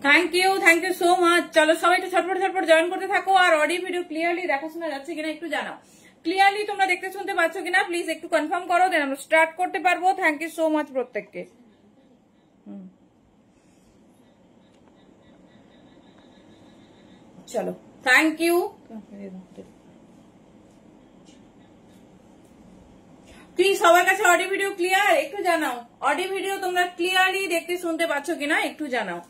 Thank you so much. चलो सबाई तो झटपट झटपट जॉइन करते থাকো আর অডিও ভিডিও ক্লিয়ারলি দেখা শোনা যাচ্ছে কিনা একটু জানাও। ক্লিয়ারলি তোমরা দেখতে শুনতে পাচ্ছ কিনা প্লিজ একটু কনফার্ম করো, দেন আমরা স্টার্ট করতে পারবো। থ্যাংক ইউ সো মাচ প্রত্যেককে। চলো থ্যাংক ইউ। প্লিজ সবার কাছে অডিও ভিডিও ক্লিয়ার একটু জানাও। অডিও ভিডিও তোমরা ক্লিয়ারলি দেখতে শুনতে পাচ্ছ কিনা একটু জানাও।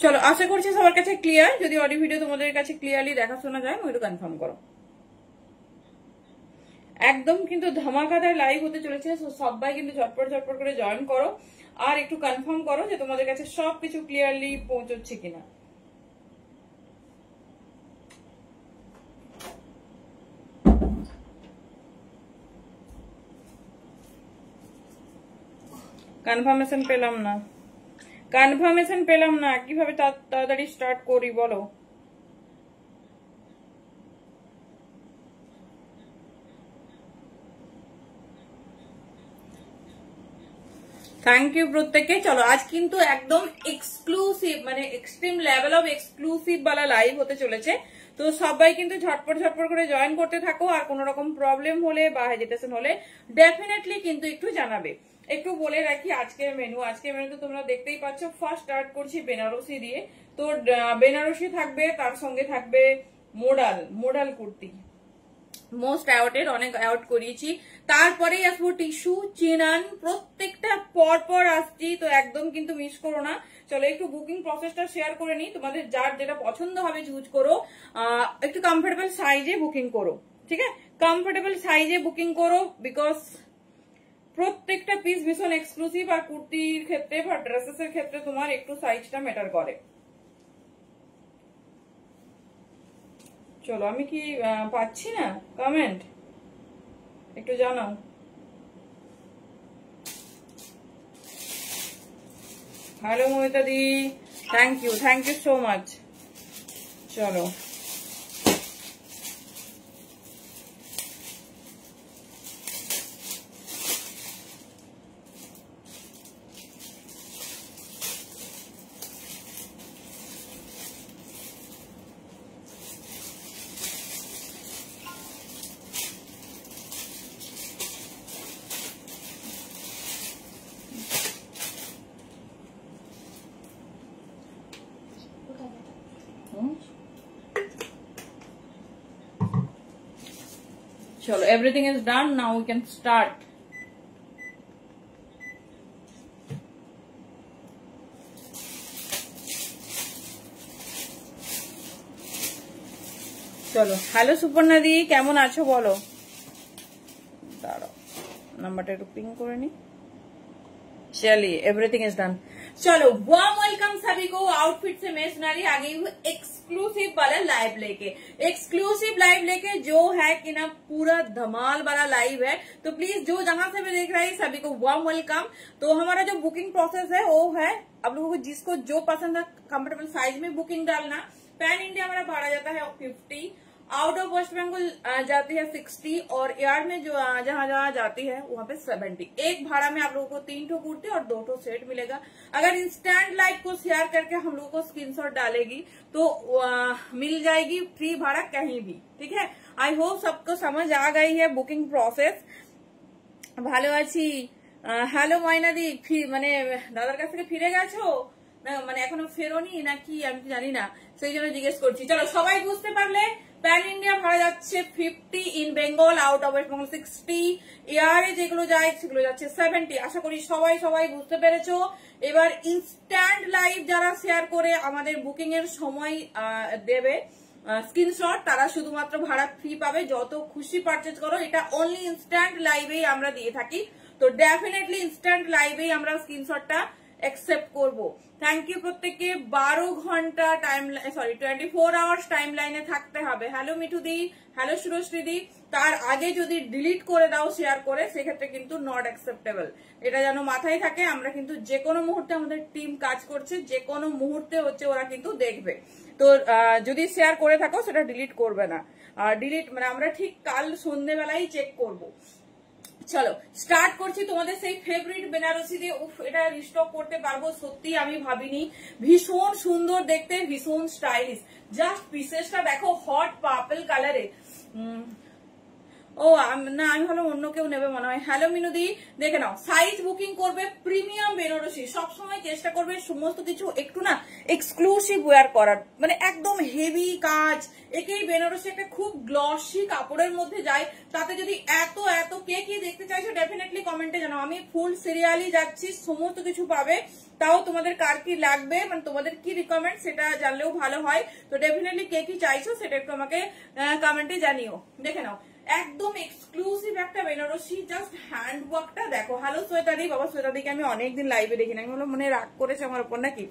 চলো আশা করছি সবার কাছে ক্লিয়ার। যদি অডিও ভিডিও তোমাদের কাছে ক্লিয়ারলি দেখা শোনা যায় একটু কনফার্ম করো। একদম কিন্তু ধামাকাদার লাইভ হতে চলেছে, সবাই কিন্তু ঝটপট ঝটপট করে জয়েন করো আর একটু কনফার্ম করো যে তোমাদের কাছে সবকিছু ক্লিয়ারলি পৌঁছচ্ছে কিনা। কনফার্মেশন পেলাম না কিভাবে তাড়াতাড়ি স্টার্ট করি বলো। থ্যাংক ইউ প্রত্যেককে। চলো আজ কিন্তু একদম এক্সক্লুসিভ মানে extreme level of exclusive Bala live হতে চলেছে, তো সবাই কিন্তু ঝটপট ঝটপট করে জয়েন করতে থাকো। আর কোন রকম প্রবলেম হলে বা হেজিটেশন হলে ডেফিনেটলি কিন্তু একটু জানাবে। একটু বলে রাখি আজকের মেনু তো তোমরা দেখতেই পাচ্ছ। ফার্স্ট স্টার্ট করছি বেনারসি দিয়ে, তো বেনারসি থাকবে, তার সঙ্গে থাকবে মোডাল কুর্তি, মোস্ট অ্যাওয়ার্ডেড, অনেক অ্যাওয়ার্ড করিয়েছি। তারপরেই আসবো টিস্যু চিনান, প্রত্যেকটা পর পর আসছি, তো একদম কিন্তু মিস করো না। চলো একটু বুকিং প্রসেসটা শেয়ার করে নিই, তোমাদের যার যেটা পছন্দ হবে চুজ করো। একটু কমফোর্টেবল সাইজে বুকিং করো, ঠিক আছে? কমফোর্টেবল সাইজে বুকিং করো, বিকজ প্রত্যেকটা পিস ভীষণ এক্সক্লুসিভ। আর কুর্তির ক্ষেত্রে বা ড্রেসেস এর ক্ষেত্রে তোমার একটু সাইজটা ম্যাটার করে। চলো আমি কি পাচ্ছি না কমেন্ট, একটু জানাও। হ্যালো মমিতা দি, থ্যাংক ইউ সো মাচ। চলো everything is done, now we can start. চলো হ্যালো সুপর্ণা দি, কেমন আছো বলো। দাঁড়াও নাম্বারটা একটু পিং করে নি। চলিয়ে এভরিথিং ইজ ডান। चलो वार्म वेलकम सभी को आउटफिट से मैं सुनारी आ गई हूँ एक्सक्लूसिव वाला लाइव लेके। एक्सक्लूसिव लाइव लेके जो है कि ना पूरा धमाल वाला लाइव है, तो प्लीज जो जहां से भी देख रहा है सभी को वार्म वेलकम। तो हमारा जो बुकिंग प्रोसेस है वो है, आप लोगों को जिसको जो पसंद है कंफर्टेबल साइज में बुकिंग डालना। पैन इंडिया हमारा भाड़ा जाता है 50, आउट ऑफ वेस्ट बंगाल जाती है 60 और एयर में जो जहां जहां जाती है वहां पे 70। एक भाड़ा में आप लोगों को 3 ठो कुर्ती और 2 ठो सेट मिलेगा। अगर इंस्टेंट लाइव को शेयर करके हम लोगों को स्क्रीनशॉट डालेगी तो मिल जाएगी फ्री भाड़ा कहीं भी। ठीक है, आई होप सबको समझ आ गई है बुकिंग प्रोसेस। ভালো আছি। হ্যালো ময়নাদি, মানে দাদার কাছ থেকে ফিরে গেছো না, মানে এখনো ফেরোনি নাকি আমি জানি না, সেই জন্য জিজ্ঞেস করছি। চলো সবাই বুঝতে পারলে, প্যান ইন্ডিয়া ভাড়া যাচ্ছে 50, in Bengal out of West Bengal 60, এয়ারে যেগুলো যায় সেগুলো যাচ্ছে 70। আশা করি সবাই সবাই বুঝতে পেরেছো। এবার ইনস্ট্যান্ট লাইভ যারা শেয়ার করে আমাদের বুকিং এর সময় দেবে স্ক্রিনশট, তারা শুধুমাত্র ভাড়া ফ্রি পাবে। যত খুশি পারচেজ করো, এটা অনলি ইনস্ট্যান্ট লাইভেই আমরা দিয়ে থাকি। তো ডেফিনেটলি ইনস্ট্যান্ট লাইভেই আমরা স্ক্রিনশটটা एक्सेप्ट করবো। থ্যাংক ইউ প্রত্যেককে। 12 ঘন্টা টাইম, সরি 24 আওয়ার্স টাইম লাইনে থাকতে হবে। হ্যালো মিঠু দি, হ্যালো সুরশ্রী দি। তার আগে যদি ডিলিট করে দাও শেয়ার করে, সেক্ষেত্রে কিন্তু নট অ্যাকসেপ্টেবল। এটা যেন মাথায় থাকে। আমরা কিন্তু যে কোনো মুহূর্তে আমাদের টিম কাজ করছে, যে কোনো মুহূর্তে হচ্ছে ওরা কিন্তু দেখবে। তো যদি শেয়ার করে থাকো সেটা ডিলিট করবে না। ডিলিট মানে আমরা ঠিক কাল সন্ধ্যেবেলায় চেক করবো। চলো স্টার্ট করছি তোমাদের সেই ফেভারিট বেনারসি দিয়ে। উফ, এটা রিস্টক করতে পারবো সত্যি আমি ভাবিনি। ভীষণ সুন্দর দেখতে, ভীষণ স্টাইলিশ। জাস্ট পিসেসটা দেখো, হট পার্পল কালারে। ও না, আমি ভালো অন্য কেউ নেবে মনে হয়। হ্যালো মিনুদি, দেখে নাও। সাইজ বুকিং করবে প্রিমিয়াম বেনারসি, সবসময় চেষ্টা করবে সমস্ত কিছু একটু না এক্সক্লুসিভ ওয়্যার করার, মানে একদম হেভি কাজ। একেই বেনারসি একটা খুব গ্লসি কাপড়ের মধ্যে যায়। তাতে যদি এত এত কে কি দেখতে চাইছো ডেফিনেটলি কমেন্টে জানাও। আমি ফুল সিরিয়ালি যাচ্ছি, সমস্ত কিছু পাবে। তাও তোমাদের কার কি লাগবে, মানে তোমাদের কি রিকমেন্ড সেটা জানলেও ভালো হয়। তো ডেফিনেটলি কে কি চাইছো সেটা একটু আমাকে কমেন্টে জানিও। দেখে নাও, একদম এক্সক্লুসিভ একটা বেনারসি। জাস্ট হ্যান্ড ওয়ার্কটা দেখো। হ্যালো শ্বেতাদি, বাবা শ্বেতাদিকে আমি অনেকদিন লাইভে দেখি না, আমি বললাম মনে রাগ করেছে আমার উপর নাকি।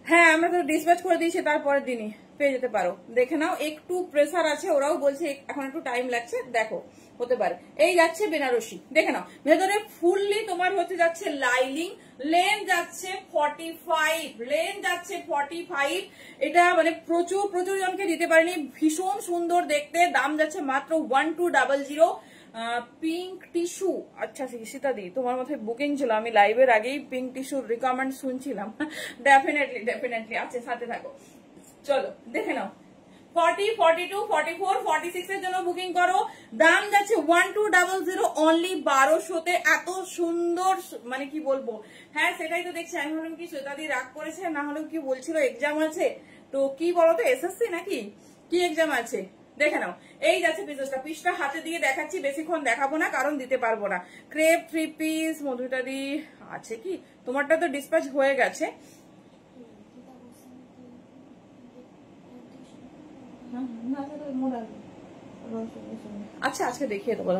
হ্যাঁ, আমরা তো ডিসপ্যাচ করে দিয়েছি, তারপরের দিনই পেয়ে যেতে পারো। দেখে নাও, একটু প্রেসার আছে, ওরাও বলছে এখন একটু টাইম লাগছে, দেখো হতে পারে। এই যাচ্ছে বেনারসি, দেখে নাও। ভেতরে ফুললি তোমার হতে যাচ্ছে লাইলিং, লেন যাচ্ছে 45, লেন যাচ্ছে 45। এটা মানে প্রচুর প্রচুর জনকে দিতে পারেনি, ভীষণ সুন্দর দেখতে। দাম যাচ্ছে মাত্র 1200। পিঙ্ক টিস্যু, আচ্ছা সীতা দি তোমার মাথায় বুকিং ছিল, আমি লাইভের আগেই পিঙ্ক টিস্যুর রিকমেন্ড শুনছিলাম। ডেফিনেটলি ডেফিনেটলি আছে, সাথে থাকো। চলো দেখে নাও, 40, 42, 44, 46 এর জন্য বুকিং করো। দাম যাচ্ছে 1200 অনলি 1200-তে। এত সুন্দর, মানে কি বলবো। হ্যাঁ সেটাই তো দেখছি। আমি বললাম কি শ্বেতাদি রাগ করেছে, না হলে কি বলছিল এক্সাম আছে। তো কি বলতো, এসএসসি নাকি কি এক্সাম আছে। দেখে নাও, এই যাচ্ছে পিসটা। পিসটা হাতে দিয়ে দেখাচ্ছি, বেশিক্ষণ দেখাবো না কারণ দিতে পারবো না। ক্রেপ 3 পিস মধুটাদি আছে কি, তোমারটা তো ডিসপ্যাচ হয়ে গেছে। আচ্ছা আজকে দেখিয়ে দেবো।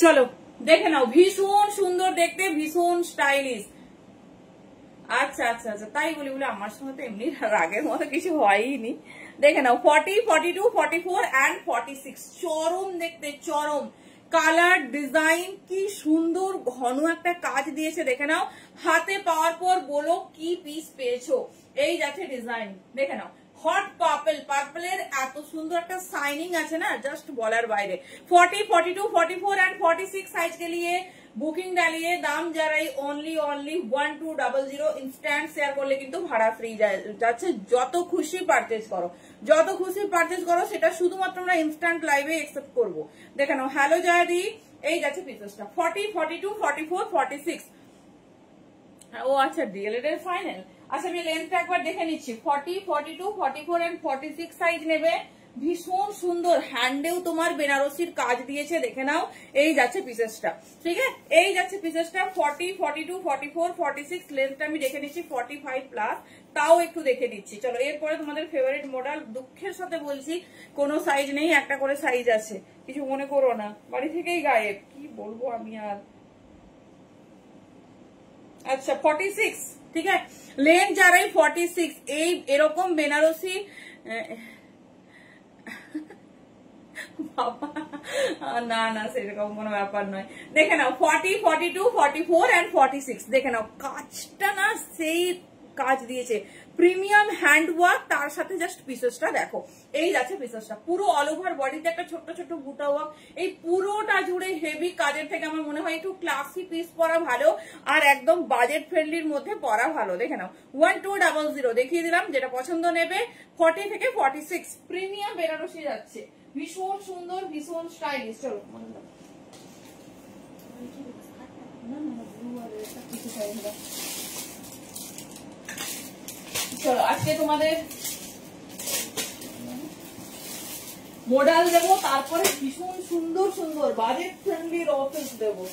চলো দেখে নাও, ভীষণ সুন্দর দেখতে, ভীষণ স্টাইলিশ। আচ্ছা আচ্ছা আচ্ছা, তাই বলি বলে আমার সঙ্গে তো এমনি রাগের মতো কিছু হয়নি। দেখে নাও, 40, 42, 44 and 46 চরম দেখতে, চরম কালার ডিজাইন। কি সুন্দর ঘন একটা কাজ দিয়েছে, দেখে নাও। হাতে পাওয়ার পর বলো কি পিস পেয়েছো। এই যাচ্ছে ডিজাইন, দেখে নাও। হট পার্পল, পার্পলের এত সুন্দর একটা শাইনিং আছে না, জাস্ট বলার বাইরে। 40, 42, 44 and 46 साइज के लिए বুকিং ডালিয়ে দাম যারাই অনলি 1200। ইনস্ট্যান্ট শেয়ার করলে কিন্তু ভাড়া ফ্রি যাচ্ছে। যত খুশি পারচেজ করো, যত খুশি পারচেজ করো, সেটা শুধুমাত্র আমরা ইনস্ট্যান্ট লাইভে একসেপ্ট করবো। দেখে নাও, হ্যালো জয়াদি, এই যাচ্ছে পিসেসটা 40, 42, 44, 46। ও আচ্ছা, ডিএলএড এর ফাইনাল। আচ্ছা আমি লেন্থটা একবার দেখে নিচ্ছি। 40, 42, 44 and 46 সাইজ নেবে। ভীষণ সুন্দর, হ্যান্ডেও তোমার বেনারসির কাজ দিয়েছে, দেখে নাও। এই যাচ্ছে পিসেসটা, ঠিক আছে। এই যাচ্ছে পিসেসটা 40, 42, 44, 46। লেন্থটা আমি দেখে নিচ্ছি 45 প্লাস, তাও একটু দেখে দিচ্ছি। চলো এরপরে তোমাদের ফেভারিট মডেল। দুঃখের সাথে বলছি কোনো সাইজ নেই, একটা করে সাইজ আছে, কিছু মনে করো না। বাড়ি থেকেই গায়েব, কি বলবো আমি আর। আচ্ছা 46, ঠিক আছে। লেন যারাই 46 এই এরকম বেনারসি না না সেরকম কোনো ব্যাপার নয়। দেখে নাও 40, 42, 44 and 46 দেখে নাও, কাজটা না সেই কাজ দিয়েছে, প্রিমিয়াম হ্যান্ড ওয়ার্ক, তার সাথে জাস্ট পিসেসটা দেখো, এই যাচ্ছে পিসেসটা পুরো অল ওভার বডিতে একটা ছোট্ট ছোট্ট বুটা ওয়ার্ক, এই পুরোটা জুড়ে হেভি কাজের থেকে আমার মনে হয় একটু ক্লাসি পিস পরা ভালো, আর একদম বাজেট ফ্রেন্ডলির মধ্যে পরা ভালো। দেখে নাও 1200 দেখিয়ে দিলাম, যেটা পছন্দ নেবে 40 থেকে 46 প্রিমিয়াম বেনারসি যাচ্ছে, ভীষণ সুন্দর, ভীষণ স্টাইলিশ। চলো চলো আজকে তোমাদের মডেল দেবো, তারপরে ভীষণ সুন্দর সুন্দর বাজেট ফ্রেন্ডলি অফিস দেবো।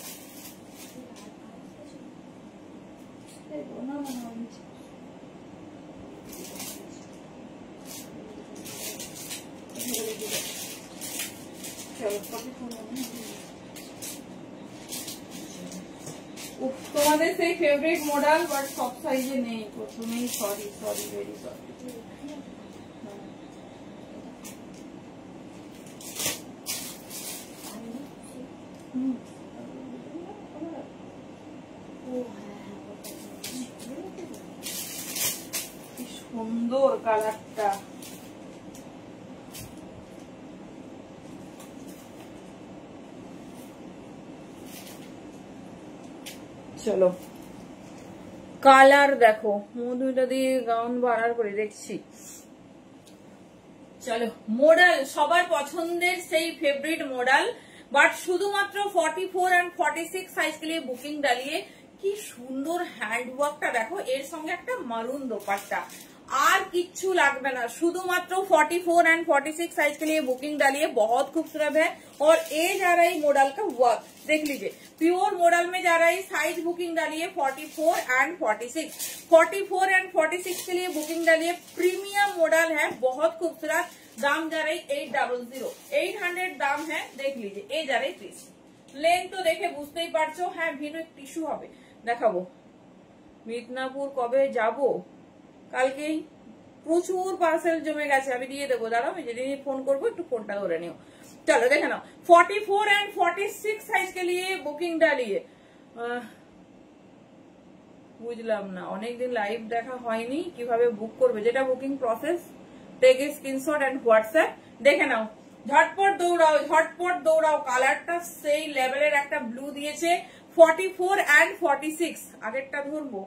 তোমাদের সেই ফেভারিট মডেল, বাট সব সাইজে নেই প্রথমেই, সরি সরি ভেরি সরি। কি সুন্দর কালারটা, চলো কালার দেখো, মধুটা দিয়ে গাউন বাড়ার করে দেখছি। চলো মডেল সবার পছন্দের সেই ফেভারিট মডেল, বাট শুধুমাত্র 44 and 46 সাইজ के लिए বুকিং ডালিয়ে, কি সুন্দর হ্যান্ড ওয়ার্কটা দেখো, এর সঙ্গে একটা মারুন দোপাট্টা, আর কিচ্ছু লাগবে না, শুধুমাত্র 44 and 46 साइज के लिए बुकिंग डालिए, बहुत खूबसूरत है। और ये जा रहा है मॉडल का वर्क, देख लीजिए प्योर मॉडल में जा रहा है, साइज बुकिंग डालिए 44 and 46, 44 and 46 के लिए बुकिंग डालिए, प्रीमियम मॉडल है, बहुत खूबसूरत, दाम जा रही 800, 800 दाम है, देख लीजिए ये जा रही पीस। लेन तो देखे बुझतेই পারছো, হ্যাঁ ভিন্ন টিস্যু হবে, দেখাবো। মিদনাপুর কবে যাবো? কালকেই, প্রচুর পার্সেল জমে গেছে, আমি দিয়ে দেবো, দাঁড়াও আমি যেদিন ফোন করবো একটু ফোনটা ধরে নিও। চলো দেখে নাও 44 and 46 সাইজ के लिए বুকিং ডালিয়ে। বুঝলাম না, অনেকদিন লাইভ দেখা হয়নি, কিভাবে বুক করবে, যেটা booking process, take a screenshot and WhatsApp, দেখে নাও, ঝটপট দৌড়াও, ঝটপট দৌড়াও, কালারটা সেই লেভেলের একটা ব্লু দিয়েছে, 44 and 46, আগেরটা ধরবো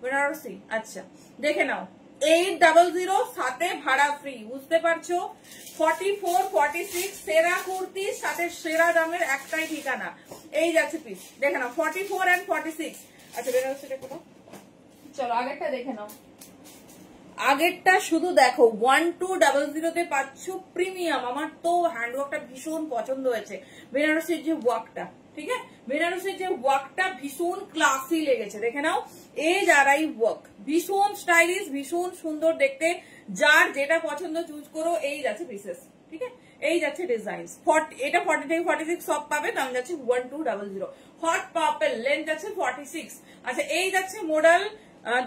বেনারসি। আচ্ছা দেখে নাও 800 সাথে ভাড়া ফ্রি, বুঝতে পারছো, 44, 46 সেরা কুর্তি সাথে সেরা দামের একটাই ঠিকানা, এই যাচ্ছে পিস, দেখে নাও 44 and 46। আচ্ছা বেনারসিটা কোথাও, চলো আগেরটা দেখে নাও, আগেরটা শুধু দেখো 1200 তে পাচ্ছ প্রিমিয়াম, আমার তো হ্যান্ডওয়ার্কটা ভীষণ পছন্দ হয়েছে, বেনারসির যে ওয়ার্কটা, ঠিক আছে, বেনারসের যে ওয়ার্কটা ভীষণ ক্লাসি লেগেছে, দেখে নাও, এই যারাই ওয়ার্ক ভীষণ স্টাইলিশ, ভীষণ সুন্দর দেখতে, যার যেটা পছন্দ চুজ করো, এই যাচ্ছে পিসেস, ঠিক আছে, এই যাচ্ছে ডিজাইন, এটা 40 থেকে 46 সব পাবে, দাম যাচ্ছে 1200, হট পার্পল, লেন্থ যাচ্ছে 46। আচ্ছা এই যাচ্ছে মডেল,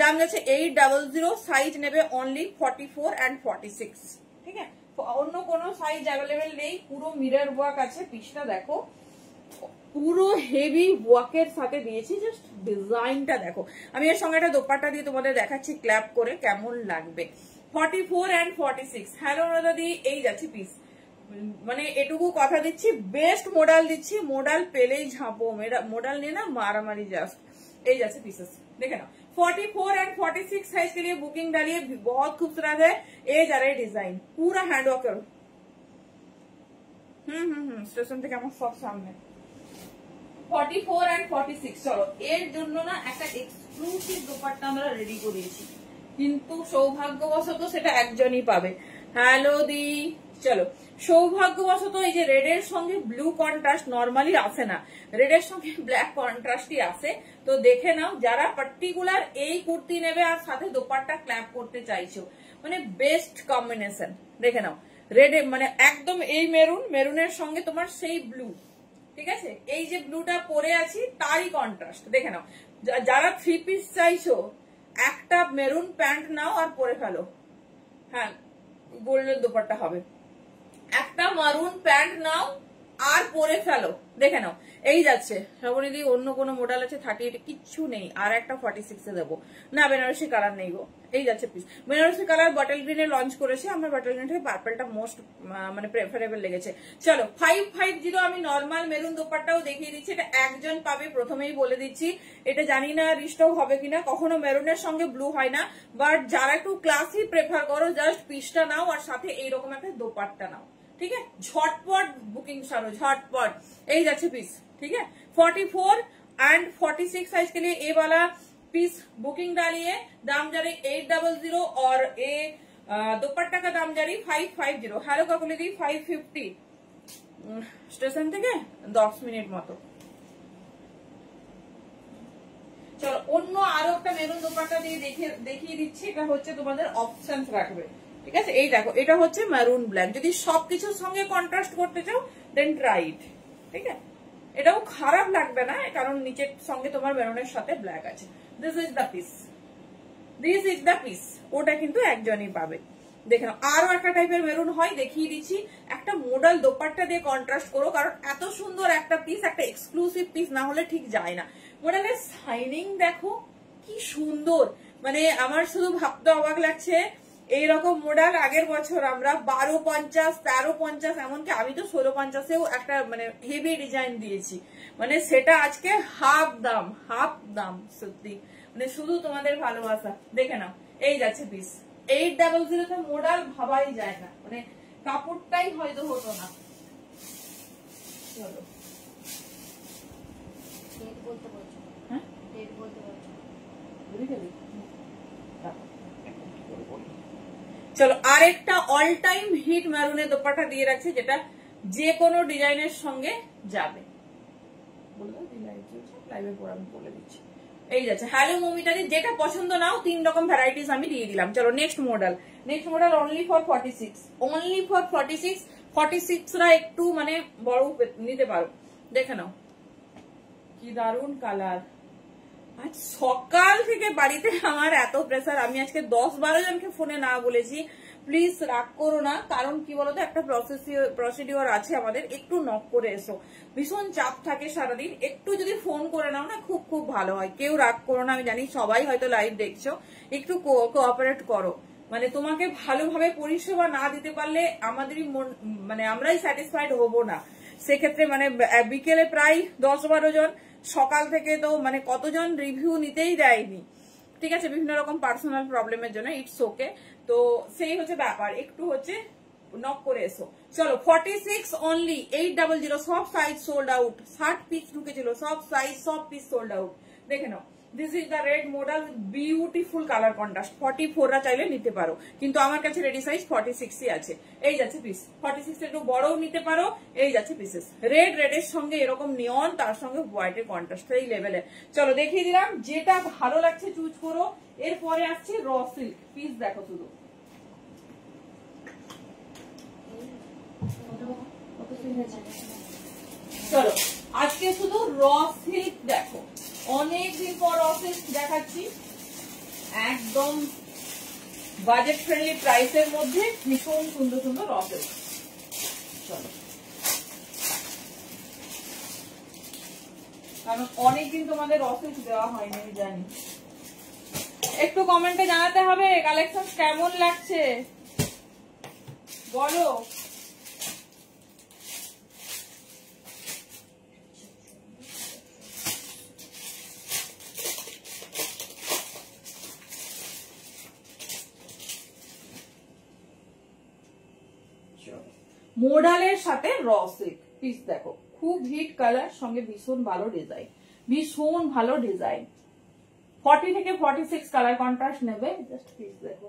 দাম যাচ্ছে 800, সাইজ নেবে অনলি 44 and 46, ঠিক আছে, অন্য কোনো সাইজ অ্যাভেলেবেল নেই, পুরো মিরর ওয়ার্ক আছে, পিসটা দেখো পুরো হেভি ওয়ার্কের সাথে দিয়েছি, জাস্ট ডিজাইনটা দেখো, আমি এর সঙ্গে একটা দোপাট্টা দিয়ে তোমাদের দেখাচ্ছি ক্ল্যাপ করে কেমন লাগবে। 44 and 46, হ্যালো দাদি, এই যাচ্ছে পিস, মানে এটুকু কথা দিচ্ছি, বেস্ট মডেল দিচ্ছি, মডেল পেলেই ঝাঁপো, মডেল নিয়ে না মারামারি জাস্ট, এই যাচ্ছে পিসেস, দেখে নাও 44 and 46 साइज के लिए बुकिंग डालिए, बहुत खूबसूरत है, ये जा रहा है डिजाइन, पूरा हैंडवर्क करो, স্টেশন থেকে আমার সব সামনে। 44 and 46, চলো এর জন্য না একটা এক্সক্লুসিভ দোপাট্টা আমরা রেডি করিয়েছি, কিন্তু সৌভাগ্যবশত সেটা একজনই পাবে। হ্যালো দি, চলো সৌভাগ্যবশত এই যে রেডের সঙ্গে ব্লু কন্ট্রাস্ট নরমালি আসে না, রেডের সঙ্গে ব্ল্যাক কন্ট্রাস্টই আসে, তো দেখে নাও যারা পার্টিকুলার এই কুর্তি নেবে আর সাথে দোপাট্টা ক্ল্যাপ করতে চাইছো, মানে বেস্ট কম্বিনেশন, দেখে নাও রেডে, মানে একদম এই মেরুন, মেরুনের সঙ্গে তোমার সেই ব্লু, ঠিক আছে, এই যে ব্লুটা পরে আছি তারই কন্ট্রাস্ট দেখে নাও। যারা 3 পিস চাইছো একটা মেরুন প্যান্ট নাও আর পরে ফেলো, হ্যাঁ গোল্ডেন দোপাট্টা হবে। একটা মারুন প্যান্ট নাও আর পরে ফেলো, দেখে নাও। এই যাচ্ছে শ্রাবণীদি, অন্য কোনো মডেল আছে 38 কিচ্ছু নেই, আর একটা 46 এ দেবো না, বেনারসি কালার নেই গো। এই যাচ্ছে পিস বেনারসি কালার বটল গ্রিনে লঞ্চ করেছে আমরা, বটল গ্রিন থেকে পার্পলটা মোস্ট মানে প্রেফারেবল লেগেছে। চলো 550 আমি নর্মাল মেরুন দোপাট্টাও দেখিয়ে দিচ্ছি, এটা একজন পাবে প্রথমেই বলে দিচ্ছি। এটা জানি না রিস্টক হবে কিনা, কখনো মেরুনের সঙ্গে ব্লু হয় না, বাট যারা একটু ক্লাসি প্রেফার করো জাস্ট পিসটা নাও আর সাথে এইরকম একটা দোপাট্টা নাও, ठीक है। झटपट बुकिंग सारो झटपट, यही जाच्छे पीस, ठीक है। 44 एंड 46 साइज के लिए ये वाला पीस बुकिंग डालिए, दाम जा रही 800 और ये दुपट्टा का दाम जा रही 550। हेलो काकुली दी 550 स्टेशन থেকে 10 মিনিট মতো। চলো অন্য আরো একটা মেরুন দোপাট্টা দিয়ে দেখিয়ে দিচ্ছি, এটা হচ্ছে তোমাদের অপশনস রাখবে, ঠিক আছে। এই দেখো এটা হচ্ছে মেরুন ব্ল্যাক, যদি সবকিছুর সঙ্গে কন্ট্রাস্ট করতে চাও দেন ট্রাই ইট, ঠিক আছে। এটাও খারাপ লাগবে না কারণ নিচের সঙ্গে তোমার মেরুনের সাথে ব্ল্যাক আছে। This is the piece, this is the piece. ওটা কিন্তু একজনই পাবে। দেখে নাও আরো একটা টাইপের মেরুন হয়, দেখিয়ে দিচ্ছি। একটা মডেল দোপাট্টা দিয়ে কন্ট্রাস্ট করো, কারণ এত সুন্দর একটা পিস, একটা এক্সক্লুসিভ পিস না হলে ঠিক যায় না। মডেলের শাইনিং দেখো কি সুন্দর, মানে আমার শুধু ভাবতে অবাক লাগছে এইরকম মডেল আগের বছর আমরা 1250, 1350, এমনকি আমি তো 1650-এও একটা মানে হেভি ডিজাইন দিয়েছি, মানে সেটা আজকে হাফ দাম সত্যি, মানে শুধু তোমাদের ভালোবাসা। দেখে নাও এই যাচ্ছে পিস 800 মডেল ভাবাই যায় না, মানে কাপড়টাই হয়তো হতো না। চলো হ্যাঁ চলো আরেকটা অল টাইম হিট মেরুনের দোপাট্টা দিয়ে রাখছে, যেটা যে কোনো ডিজাইনের সঙ্গে যাবে। লাইভে পর আমি বলে দিচ্ছি। এই যাচ্ছে হ্যালো মমিতাদি, যেটা পছন্দ নাও 3 রকম ভ্যারাইটিস আমি দিয়ে দিলাম। চলো নেক্সট মডেল অনলি ফর 46 46রা একটু মানে বড় নিতে পারো। দেখে নাও কি দারুন কালার। আজ সকাল থেকে বাড়িতে আমার এত প্রেসার, আমি আজকে 10-12 জনকে ফোনে না বলেছি, প্লিজ রাগ করো না, কারণ কি বলতো একটা প্রসিডিওর আছে আমাদের, একটু নক করে এসো, ভীষণ চাপ থাকে সারাদিন, একটু যদি ফোন করে নাও না খুব খুব ভালো হয়। কেউ রাগ করো না, আমি জানি সবাই হয়তো লাইভ দেখছো, একটু কোঅপারেট করো। মানে তোমাকে ভালোভাবে পরিষেবা না দিতে পারলে আমাদেরই মানে আমরাই স্যাটিসফাইড হব না। সেক্ষেত্রে মানে বিকেলে প্রায় 10-12 জন, সকাল থেকে তো মানে কতজন রিভিউ নিতেই দেয়নি, ঠিক আছে, বিভিন্ন রকম পার্সোনাল প্রবলেমের জন্য। ইটস ওকে, তো সেই হচ্ছে ব্যাপার, একটু হচ্ছে নক করে এসো। চলো 46 অনলি 800, সব সাইজ সোল্ড আউট, 60 পিস ঢুকেছিল, সব সাইজ সব পিস সোল্ড আউট। দেখে নাও this is the red model, beautiful colour contrast. 44রা চাইলে নিতে পারো, কিন্তু আমার কাছে রেডি সাইজ 46ই আছে। এই যাচ্ছে পিস 46 একটু বড়ও নিতে পারো। এই যাচ্ছে পিসেস রেডের সঙ্গে এরকম নিয়ন, তার সঙ্গে হোয়াইটের কন্ট্রাস্ট এই লেভেলে। চলো দেখিয়ে দিলাম, যেটা ভালো লাগছে চুজ করো। এরপরে আসছে র সিল্ক পিস, দেখো শুধু চলো আজকে শুধু র সিল্ক দেখো, অনেকদিন পর র সিল্ক দেখাচ্ছি, একদম বাজেট ফ্রেন্ডলি প্রাইসের মধ্যে ভীষণ সুন্দর সুন্দর র সিল্ক। চলো কারণ অনেকদিন তোমাদের র সিল্ক দেওয়া হয়নি আমি জানি, একটু কমেন্টে জানাতে হবে কালেকশন কেমন লাগছে বলো। মোডালের সাথে র সিল্ক পিস দেখো, খুব হিট কালার, সঙ্গে ভীষণ ভালো ডিজাইন, 40 থেকে 46 কালার কন্ট্রাস্ট নেবে, জাস্ট পিস দেখো।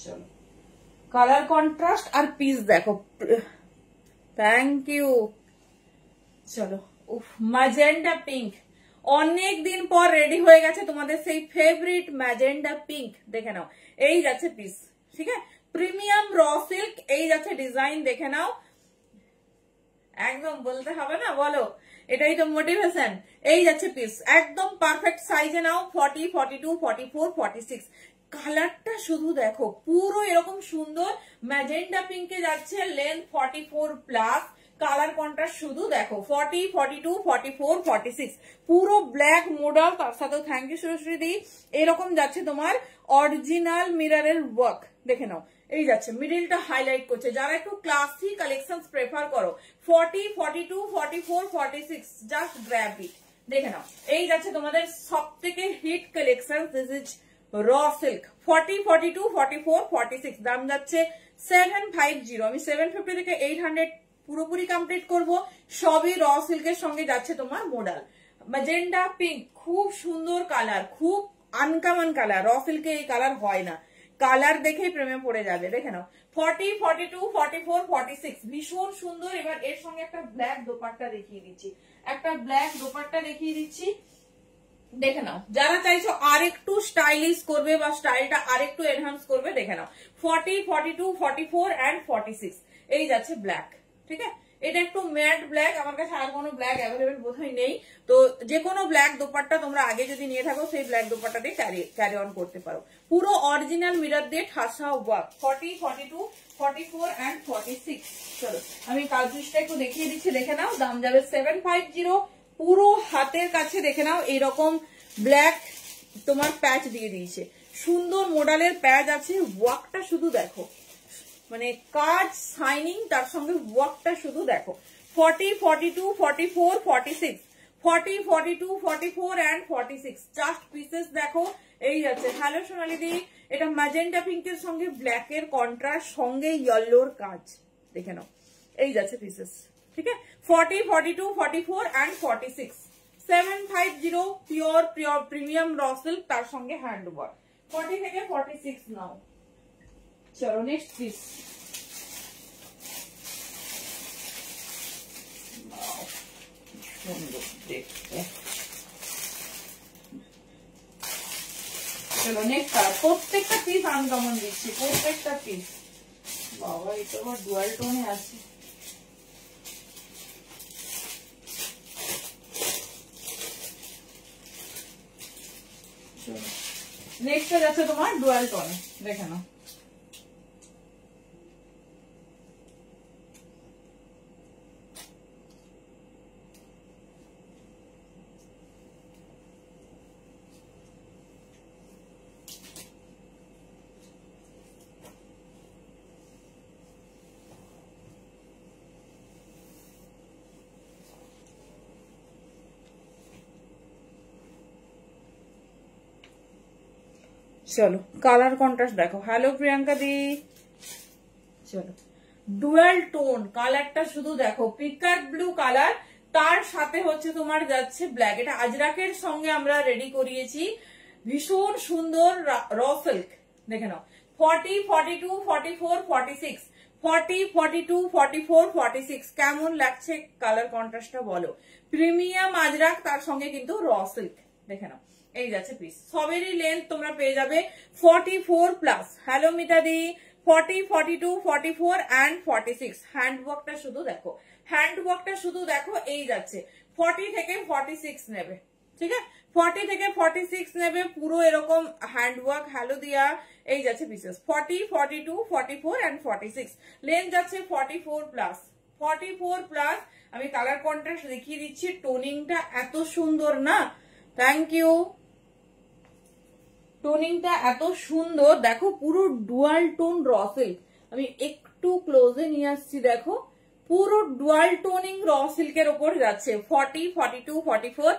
চলো কালার কন্ট্রাস্ট আর পিস দেখো, থ্যাংক ইউ। চলো উফ ম্যাজেন্টা পিঙ্ক, অনেক দিন পর রেডি হয়ে গেছে তোমাদের সেই ফেভারিট ম্যাজেন্ডা পিঙ্ক, দেখে নাও এই যাচ্ছে পিস, ঠিক আছে, প্রিমিয়াম র সিল্ক, এই যাচ্ছে ডিজাইন, দেখে নাও, একদম বলতে হবে না, বলো, এটাই তো মোটিভেশন। এই যাচ্ছে পিস, একদম পারফেক্ট সাইজে নাও, 40, 42, 44, 46। কালারটা শুধু দেখো, পুরো এরকম সুন্দর ম্যাজেন্ডা পিঙ্কে যাচ্ছে, লেন্থ 44 প্লাস, কালার কন্ট্রাস্ট শুধু দেখো, 40, 42, 44, 46, পুরো ব্ল্যাক মডেল, তার সাথে থ্যাংক ইউ সুরশ্রী দি। এরকম যাচ্ছে তোমার অরিজিনাল মিররের ওয়ার্ক, দেখে নাও, এই যাচ্ছে মিডিলটা হাইলাইট করছে। যারা একটু ক্লাসি কালেকশন প্রেফার করো, 40, 42, 44, 46, জাস্ট গ্র্যাব ইট, দেখে নাও, এই যাচ্ছে তোমাদের সব থেকে hit collection, this is raw silk, 40, 42, 44, 46, দাম যাচ্ছে 750। আমি 750 থেকে 800 পুরোপুরি কমপ্লিট করব, সবই র সিল্কের সঙ্গে যাচ্ছে তোমার মডেল ম্যাজেন্ডা পিঙ্ক, খুব সুন্দর কালার, খুব আনকমন কালার, র সিল্কে এই কালার হয় না, কালার দেখেই প্রেমে পড়ে যাবে, দেখে নাও, 40, 42, 44, 46, ভীষণ সুন্দর। এবার এর সঙ্গে একটা ব্ল্যাক দোপাট্টা দেখিয়ে দিচ্ছি, একটা ব্ল্যাক দোপাট্টা দেখিয়ে দিচ্ছি, দেখে নাও, যারা চাইছো আর একটু স্টাইলিশ করবে বা স্টাইলটা আর একটু এনহান্স করবে, দেখে নাও, 40, 42, 44 এন্ড 46, এই যাচ্ছে ব্ল্যাক, ঠিক আছে, এটা একটু ম্যাট ব্ল্যাক, আমার কাছে আর কোনো ব্ল্যাক অ্যাভেলেবেল বোধহয় নেই, তো যে কোনো ব্ল্যাক দোপাট্টা তোমরা আগে যদি নিয়ে থাকো সেই ব্ল্যাক দোপাট্টা দিয়ে ক্যারি অন করতে পারো, পুরো অরিজিনাল মিরর দিয়ে ঠাসা ওয়ার্ক, 40, 42, 44 এন্ড 46। চলো আমি কাজ পিসটা একটু দেখিয়ে দিচ্ছি, দেখে নাও, দাম যাবে 750, পুরো হাতের কাছে দেখে নাও এইরকম ব্ল্যাক তোমার প্যাচ দিয়ে দিয়েছে, সুন্দর মডেলের প্যাচ আছে, ওয়ার্কটা শুধু দেখো, মানে কাজ শাইনিং, তার সঙ্গে ওয়ার্কটা শুধু দেখো, 40, 42, 44, 46, 40, 42, 44 এন্ড 46, জাস্ট পিসেস দেখো, এই যাচ্ছে। হ্যালো সোনালি দি, এটা ম্যাজেন্টা পিঙ্কের সঙ্গে ব্ল্যাকের কন্ট্রাস্ট, সঙ্গে ইয়েলোর কাজ, দেখে নাও, এই যাচ্ছে পিসেস, ঠিক আছে, 40, 42, 44 and 46, 750, pure premium raw silk, তার সঙ্গে হ্যান্ড ওয়ার্ক, 40 থেকে 46 নাও। চলো নেক্সট পিস, সুন্দর দেখতে, চলো নেক্সট, প্রত্যেকটা পিস আনকমন দিচ্ছি, প্রত্যেকটা পিস, বাবা এটা আবার ডুয়াল টোনে আছে, নেক্সট যাচ্ছে তোমার ডুয়াল টোনে, দেখে নাও, চলো কালার কন্ট্রাস্ট দেখো, হ্যালো প্রিয়াঙ্কা দি, চলো ডুয়াল টোন কালারটা শুধু দেখো, পিকাক ব্লু কালার, তার সাথে হচ্ছে তোমার যাচ্ছে ব্ল্যাক, এটা আজরাকের সঙ্গে আমরা রেডি করিয়েছি, ভীষণ সুন্দর র সিল্ক, দেখে নাও, 40, 42, 44, 46, 40, 42, 44, 46, কেমন লাগছে কালার কন্ট্রাস্টটা বলো, প্রিমিয়াম আজরাক, তার সঙ্গে কিন্তু র সিল্ক, দেখে নাও, এই যাচ্ছে পিস, সবেরই লেন্থ তোমরা পেয়ে যাবে 44 প্লাস। হ্যালো মিতাদি, 40, 42, 44 এন্ড 46, হ্যান্ড ওয়ার্কটা শুধু দেখো, হ্যান্ড ওয়ার্কটা শুধু দেখো, এই যাচ্ছে 40 থেকে 46 নেবে, ঠিক আছে, 40 থেকে 46 নেবে, পুরো এরকম হ্যান্ড ওয়ার্ক, হ্যালো দিয়া, এই যাচ্ছে পিসেস, 40, 42, 44 এন্ড 46, লেন্থ যাচ্ছে 44 প্লাস, 44 প্লাস। আমি কালার কন্ট্রাস্ট দেখিয়ে দিচ্ছি, টোনিংটা এত সুন্দর না, থ্যাংক ইউ, টোনিংটা এত সুন্দর দেখো, পুরো ডুয়াল টোন র সিল্ক, আমি একটু ক্লোজে নিয়ে আসছি, দেখো পুরো ডুয়াল টোনিং র সিল্কের ওপর যাচ্ছে, 40, 42, 44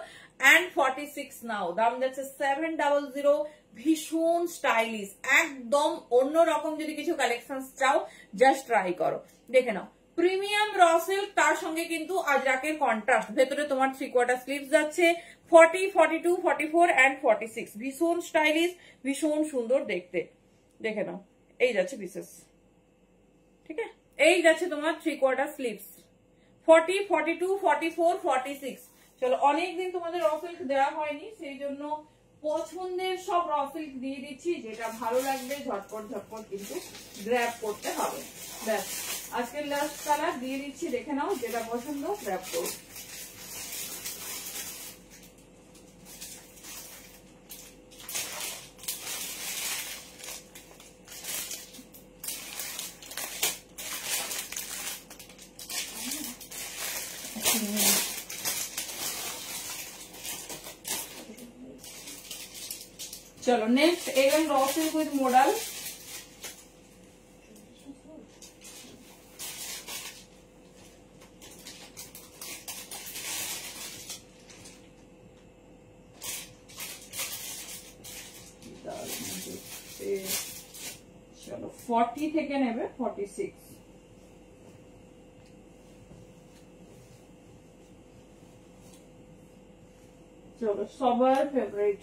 এন্ড 46 নাও, দাম যাচ্ছে 700, ভীষণ স্টাইলিশ, একদম অন্যরকম, যদি কিছু কালেকশন চাও জাস্ট ট্রাই করো, দেখে নাও, প্রিমিয়াম র সিল্ক, তার সঙ্গে কিন্তু আজরাকের কন্ট্রাস্ট, ভেতরে তোমার 3/4 স্লিভস যাচ্ছে, 40, 42, 44 এন্ড 46, ভীষণ স্টাইলিশ, ভীষণ সুন্দর দেখতে, দেখে নাও, এই যাচ্ছে পিসেস, ঠিক আছে, এই যাচ্ছে তোমার 3/4 স্লিভস, 40, 42, 44, 46, চলো, অনেকদিন তোমাদের র সিল্ক দেওয়া হয়নি, সেই জন্য পছন্দের সব র সিল্ক দিয়ে দিচ্ছি, যেটা ভালো লাগবে ঝটপট ঝটপট কিন্তু গ্র্যাব করতে হবে। ব্যাস, আজকের লাস্ট কালার দিয়ে দিচ্ছি, দেখে নাও, যেটা পছন্দ গ্র্যাব করো। चलो next again raw silk with model. चलो 40 থেকে নেবে 46। চলো সবার ফেভারিট,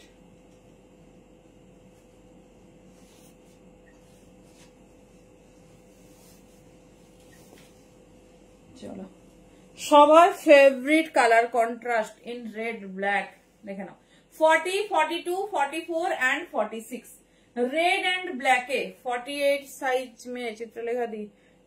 চলো সবার favourite colour contrast in red black, দেখে নাও 40, 42, 44 एंड 46 रेड एंड ब्लैक है। 48 साइज में चित्रलेखा दी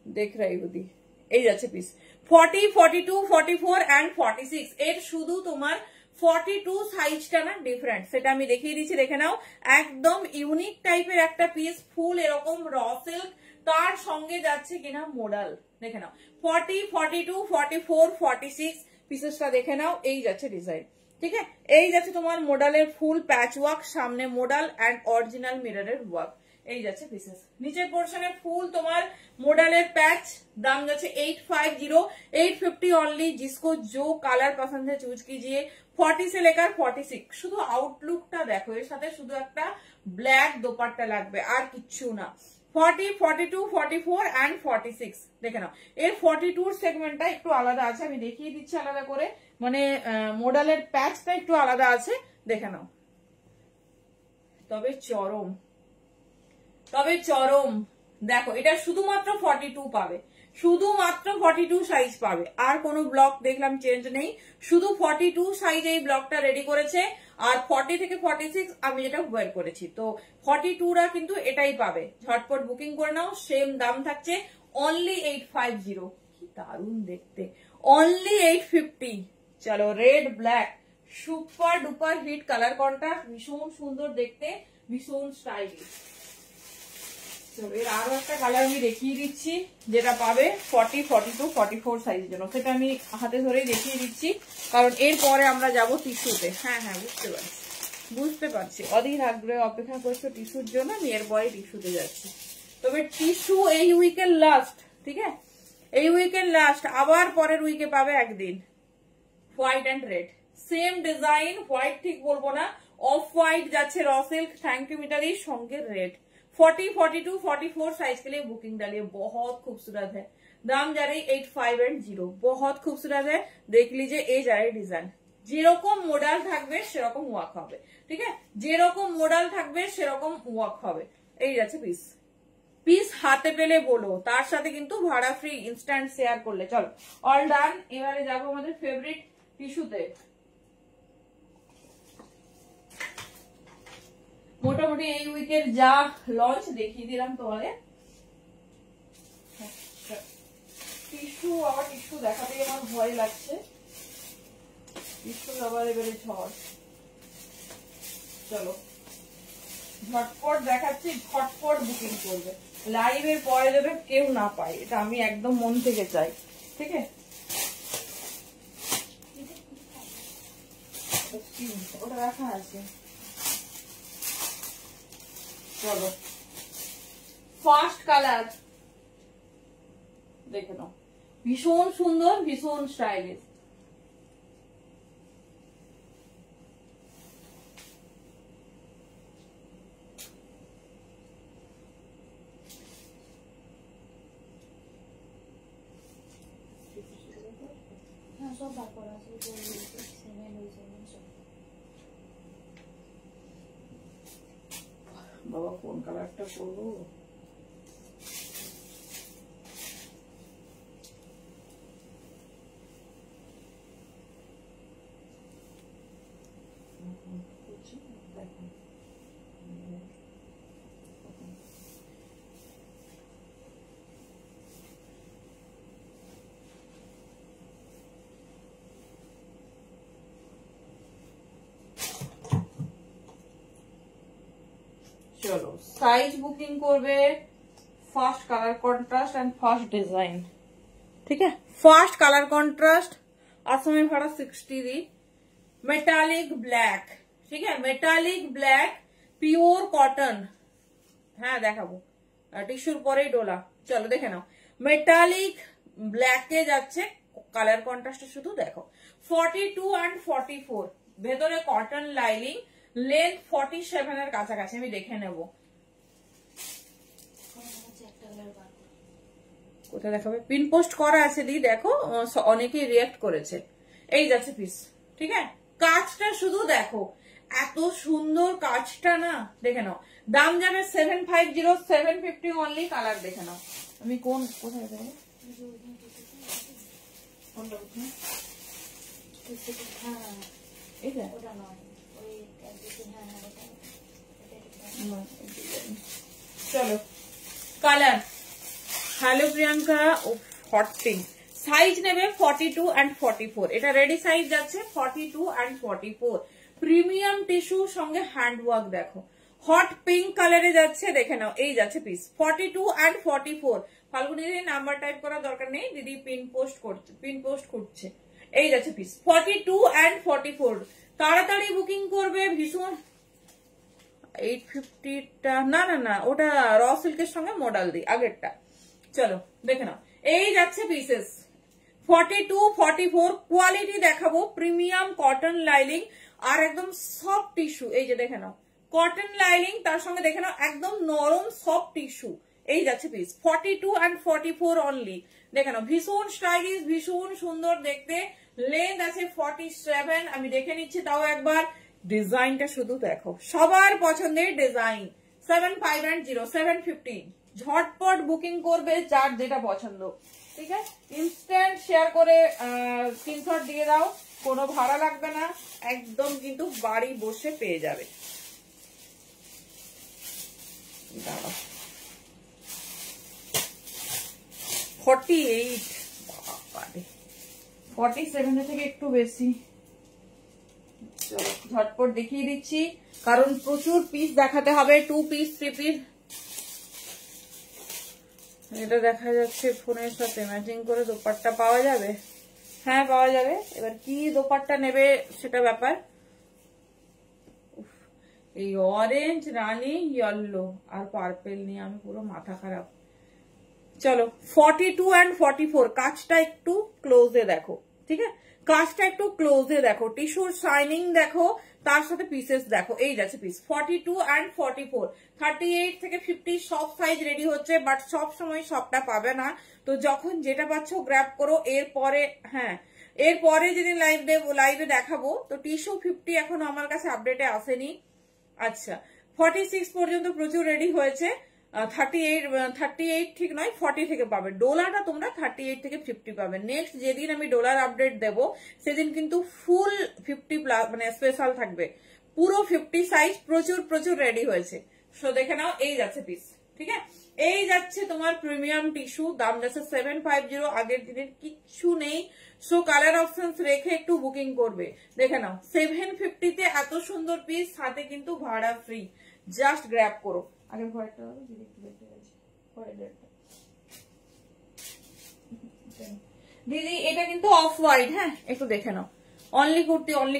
देख रही होती এই যাচ্ছে পিস 40, 42, 44 एंड 46 এর শুধু তোমার 42 সাইজটা না ডিফারেন্ট, সেটা আমি দেখিয়ে দিচ্ছি, দেখে নাও। একদম ইউনিক টাইপের একটা পিস, ফুল এরকম র সিল্ক, তার সঙ্গে যাচ্ছে কিনা মোডাল, দেখে নাও 40, 42, 44, 46 পিসেসটা দেখে নাও, এই যাচ্ছে ডিজাইন, ঠিক আছে। এই যাচ্ছে তোমার মোডালের ফুল প্যাচ ওয়ার্ক, সামনে মোডাল এন্ড অরিজিনাল মিররের ওয়ার্ক, এই যাচ্ছে পিসেস। নিচের পোর্শনে ফুল তোমার মোডালের पैच, दाम যাচ্ছে 850, 850 ओनली। जिसको जो कलर पसंद है चूज कीजिए। 40 से लेकर 46, শুধু আউটলুকটা দেখো, এর সাথে শুধু একটা ব্ল্যাক দোপাট্টা লাগবে, আর কিচ্ছু না। 40, 42, 44 एंड 46 দেখে নাও। এর 42 সেগমেন্টটা একটু আলাদা আছে, আমি দেখিয়ে দিচ্ছি আলাদা করে, মানে মোডালের প্যাচটা একটু আলাদা আছে, দেখে নাও। তবে চরম, দেখো এটা শুধুমাত্র 42 পাবে, শুধুমাত্র 42 সাইজ পাবে, আর কোনো ব্লক দেখলাম চেঞ্জ নেই, শুধু 42 সাইজ এই ব্লকটা রেডি করেছে। আর 40 থেকে 46 আমি এটা ওয়্যার করেছি, তো 42রা কিন্তু এটাই পাবে। ঝটপট বুকিং করে নাও, সেম দাম থাকছে অনলি 850। কি দারুণ দেখতে, অনলি 850। চলো red black, super duper hit colour contrast, ভীষণ সুন্দর দেখতে, ভীষণ স্টাইলিশ। চলো এর আরো একটা কালার আমি দেখিয়ে দিচ্ছি, যেটা পাবে 40, 42, 44 সাইজের জন্য, সেটা আমি হাতে ধরেই দেখিয়ে দিচ্ছি, কারণ এরপরে আমরা যাব টিস্যুতে। হ্যাঁ হ্যাঁ বুঝতে পারছি অধীর আগ্রহে অপেক্ষা করছো টিস্যুর জন্য, আমি এরপরে টিস্যুতে যাচ্ছি। তবে টিস্যু এই উইকের লাস্ট, ঠিক আছে, এই উইকের লাস্ট, আবার পরের উইকে পাবে একদিন। White and red same design, white ঠিক বলবো না, অফ হোয়াইট যাচ্ছে র सिल्क, थैंक यू मिताली, সঙ্গে রেড। 40, 42, 44 साइज के लिए बुकिंग डालिए, बहुत खूबसूरत है। दाम जा रही 8580, बहुत खूबसूरत है, देख लीजिए। এই जा रही ডিজাইন, যেরকম মডেল থাকবে সেরকম ওয়ার্ক হবে, ঠিক আছে, যেরকম মডেল থাকবে সেরকম ওয়ার্ক হবে। এই যাচ্ছে পিস, পিস হাতে পেলে বলো, তার সাথে কিন্তু ভাড়া ফ্রি ইনস্ট্যান্ট শেয়ার করলে। চলো অল ডান, এবারে যাবো আমাদের ফেভারিট টিস্যুতে। মোটামুটি এই উইকের যা লঞ্চ দেখিয়ে দিলাম তোমাদের। টিস্যু, আবার টিস্যু দেখাতেই আমার ভয় লাগছে, টিস্যু আবার এবারে ঝড়। চলো ঝটপট দেখাচ্ছি, ঝটপট বুকিং করবে, লাইভের পরে যাবে কেউ না পায়, এটা আমি একদম মন থেকে চাই, ঠিক আছে। ওটা রাখা আছে। চলো ফার্স্ট কালার দেখে নাও, ভীষণ সুন্দর, ভীষণ স্টাইলিশ। বাবা কোন কালারটা করবো, চলো সাইজ বুকিং করবে first colour contrast and first design ठीक है। फास्ट कलर कॉन्ट्रास्ट असमी भाड़ा 60 दी मेटालिक ब्लैक ठीक है मेटालिक ब्लैक পিওর কটন হ্যাঁ দেখাবো টিস্যুর পরেই ডোলা চলো দেখে নাও মেটালিক ব্ল্যাকে যাচ্ছে কালার কন্ট্রাস্টে শুধু দেখো 42 এন্ড 44 ভেতরে কটন লাইনিং লেন্থ 47 এর কাছাকাছি আমি দেখে নেব কোথায় দেখাবে পিন পোস্ট করা আছে দি দেখো অনেকেই রিঅ্যাক্ট করেছে এই যাচ্ছে পিস ঠিক আছে কাজটা শুধু দেখো এত সুন্দর কাজটা না দেখে নাও দাম যাবে 750 750 অনলি কালার দেখে নাও আমি কোন কোথায় দেব কোনটা বুঝছো হ্যাঁ এইটা ওটা নয় ওই হ্যাঁ ওটা চলো colour hello Priyanka hot pink size নেবে 42 এন্ড 44 এটা রেডি সাইজ যাচ্ছে 42 এন্ড 44 প্রিমিয়াম টিস্যু সঙ্গে হ্যান্ড ওয়ার্ক দেখো হট পিঙ্ক কালারে যাচ্ছে দেখে নাও এই যাচ্ছে পিস 42 এন্ড 44 ফাল্গুনি দিদি নাম্বার টাইপ করার দরকার নেই দিদি পিন পোস্ট করছে এই যাচ্ছে পিস 42 এন্ড 44 তাড়াতাড়ি বুকিং করবে ভীষণ 850 টা না না না ওটা র সিল্কের সঙ্গে মডেল দি আগেরটা চলো দেখে নাও এই যাচ্ছে পিসেস 42 44 কোয়ালিটি দেখাবো প্রিমিয়াম কটন লাইনিং আর একদম সফট টিস্যু এই যে দেখে নাও কটন লাইনিং তার সঙ্গে দেখে নাও একদম নরম সফট টিস্যু এই যাচ্ছে পিস 42 এন্ড 44 অনলি দেখে নাও ভীষণ স্টাইলিশ ভীষণ সুন্দর দেখতে লেন্থ আছে 47 আমি দেখে নিচ্ছি তাও একবার ডিজাইনটা শুধু দেখো সবার পছন্দের ডিজাইন 750 750 ঝটপট বুকিং করবে যার যেটা পছন্দ ঠিক আছে ইনস্ট্যান্ট শেয়ার করে স্ক্রিনশট দিয়ে দাও কোনো ভাড়া লাগবে না একদম কিন্তু বাড়ি বসে পেয়ে যাবে 48 47 থেকে একটু বেশি চলো ঝটপট দেখিয়ে দিচ্ছি কারণ প্রচুর পিস দেখাতে হবে 2 পিস 3 পিস এটা দেখা যাচ্ছে ফোনের সাথে ম্যাচিং করে দোপাট্টা পাওয়া যাবে হ্যাঁ পাওয়া যাবে এবার কি দোপাট্টা নেবে সেটা ব্যাপার এই অরেঞ্জ রানী ইয়েলো আর পার্পল নিয়ে আমি পুরো মাথা খারাপ চলো 42 এন্ড 44 কাজটা একটু ক্লোজে দেখো ঠিক আছে কাজটা একটু ক্লোজে দেখো টিস্যুর শাইনিং দেখো তার সাথে পিসেস দেখো এই যাচ্ছে পিস 42 এন্ড 44 38 থেকে 50 সব সাইজ রেডি হচ্ছে বাট সব সময় সবটা পাবে না তো যখন যেটা পাচ্ছ গ্র্যাব করো এরপরে হ্যাঁ এরপরে যেদিন লাইভে দেখাবো তো টিস্যু 50 এখনো আমার কাছে আপডেটে আসেনি আচ্ছা 46 পর্যন্ত প্রচুর রেডি হয়েছে 38 ঠিক নয় 40 থেকে পাবে ডলারটা তোমরা 38 থেকে 50 পাবে নেক্সট যেদিন আমি ডলার আপডেট দেব সেদিন কিন্তু ফুল 50 প্লাস মানে স্পেশাল থাকবে পুরো 50 সাইজ প্রচুর রেডি হয়েছে সো দেখে নাও এই যাচ্ছে পিস ঠিক আছে এই যাচ্ছে তোমার প্রিমিয়াম টিস্যু দাম যাচ্ছে 750 আগের দিনের কিচ্ছু নেই সো কালার অপশনস রেখে একটু বুকিং করবে দেখে নাও 750 তে এত সুন্দর পিস সাথে কিন্তু ভাড়া ফ্রি জাস্ট গ্র্যাব করো আগে হোয়াইটটা দিদি এটা কিন্তু অফ হোয়াইট হ্যাঁ একটু দেখে নাও অনলি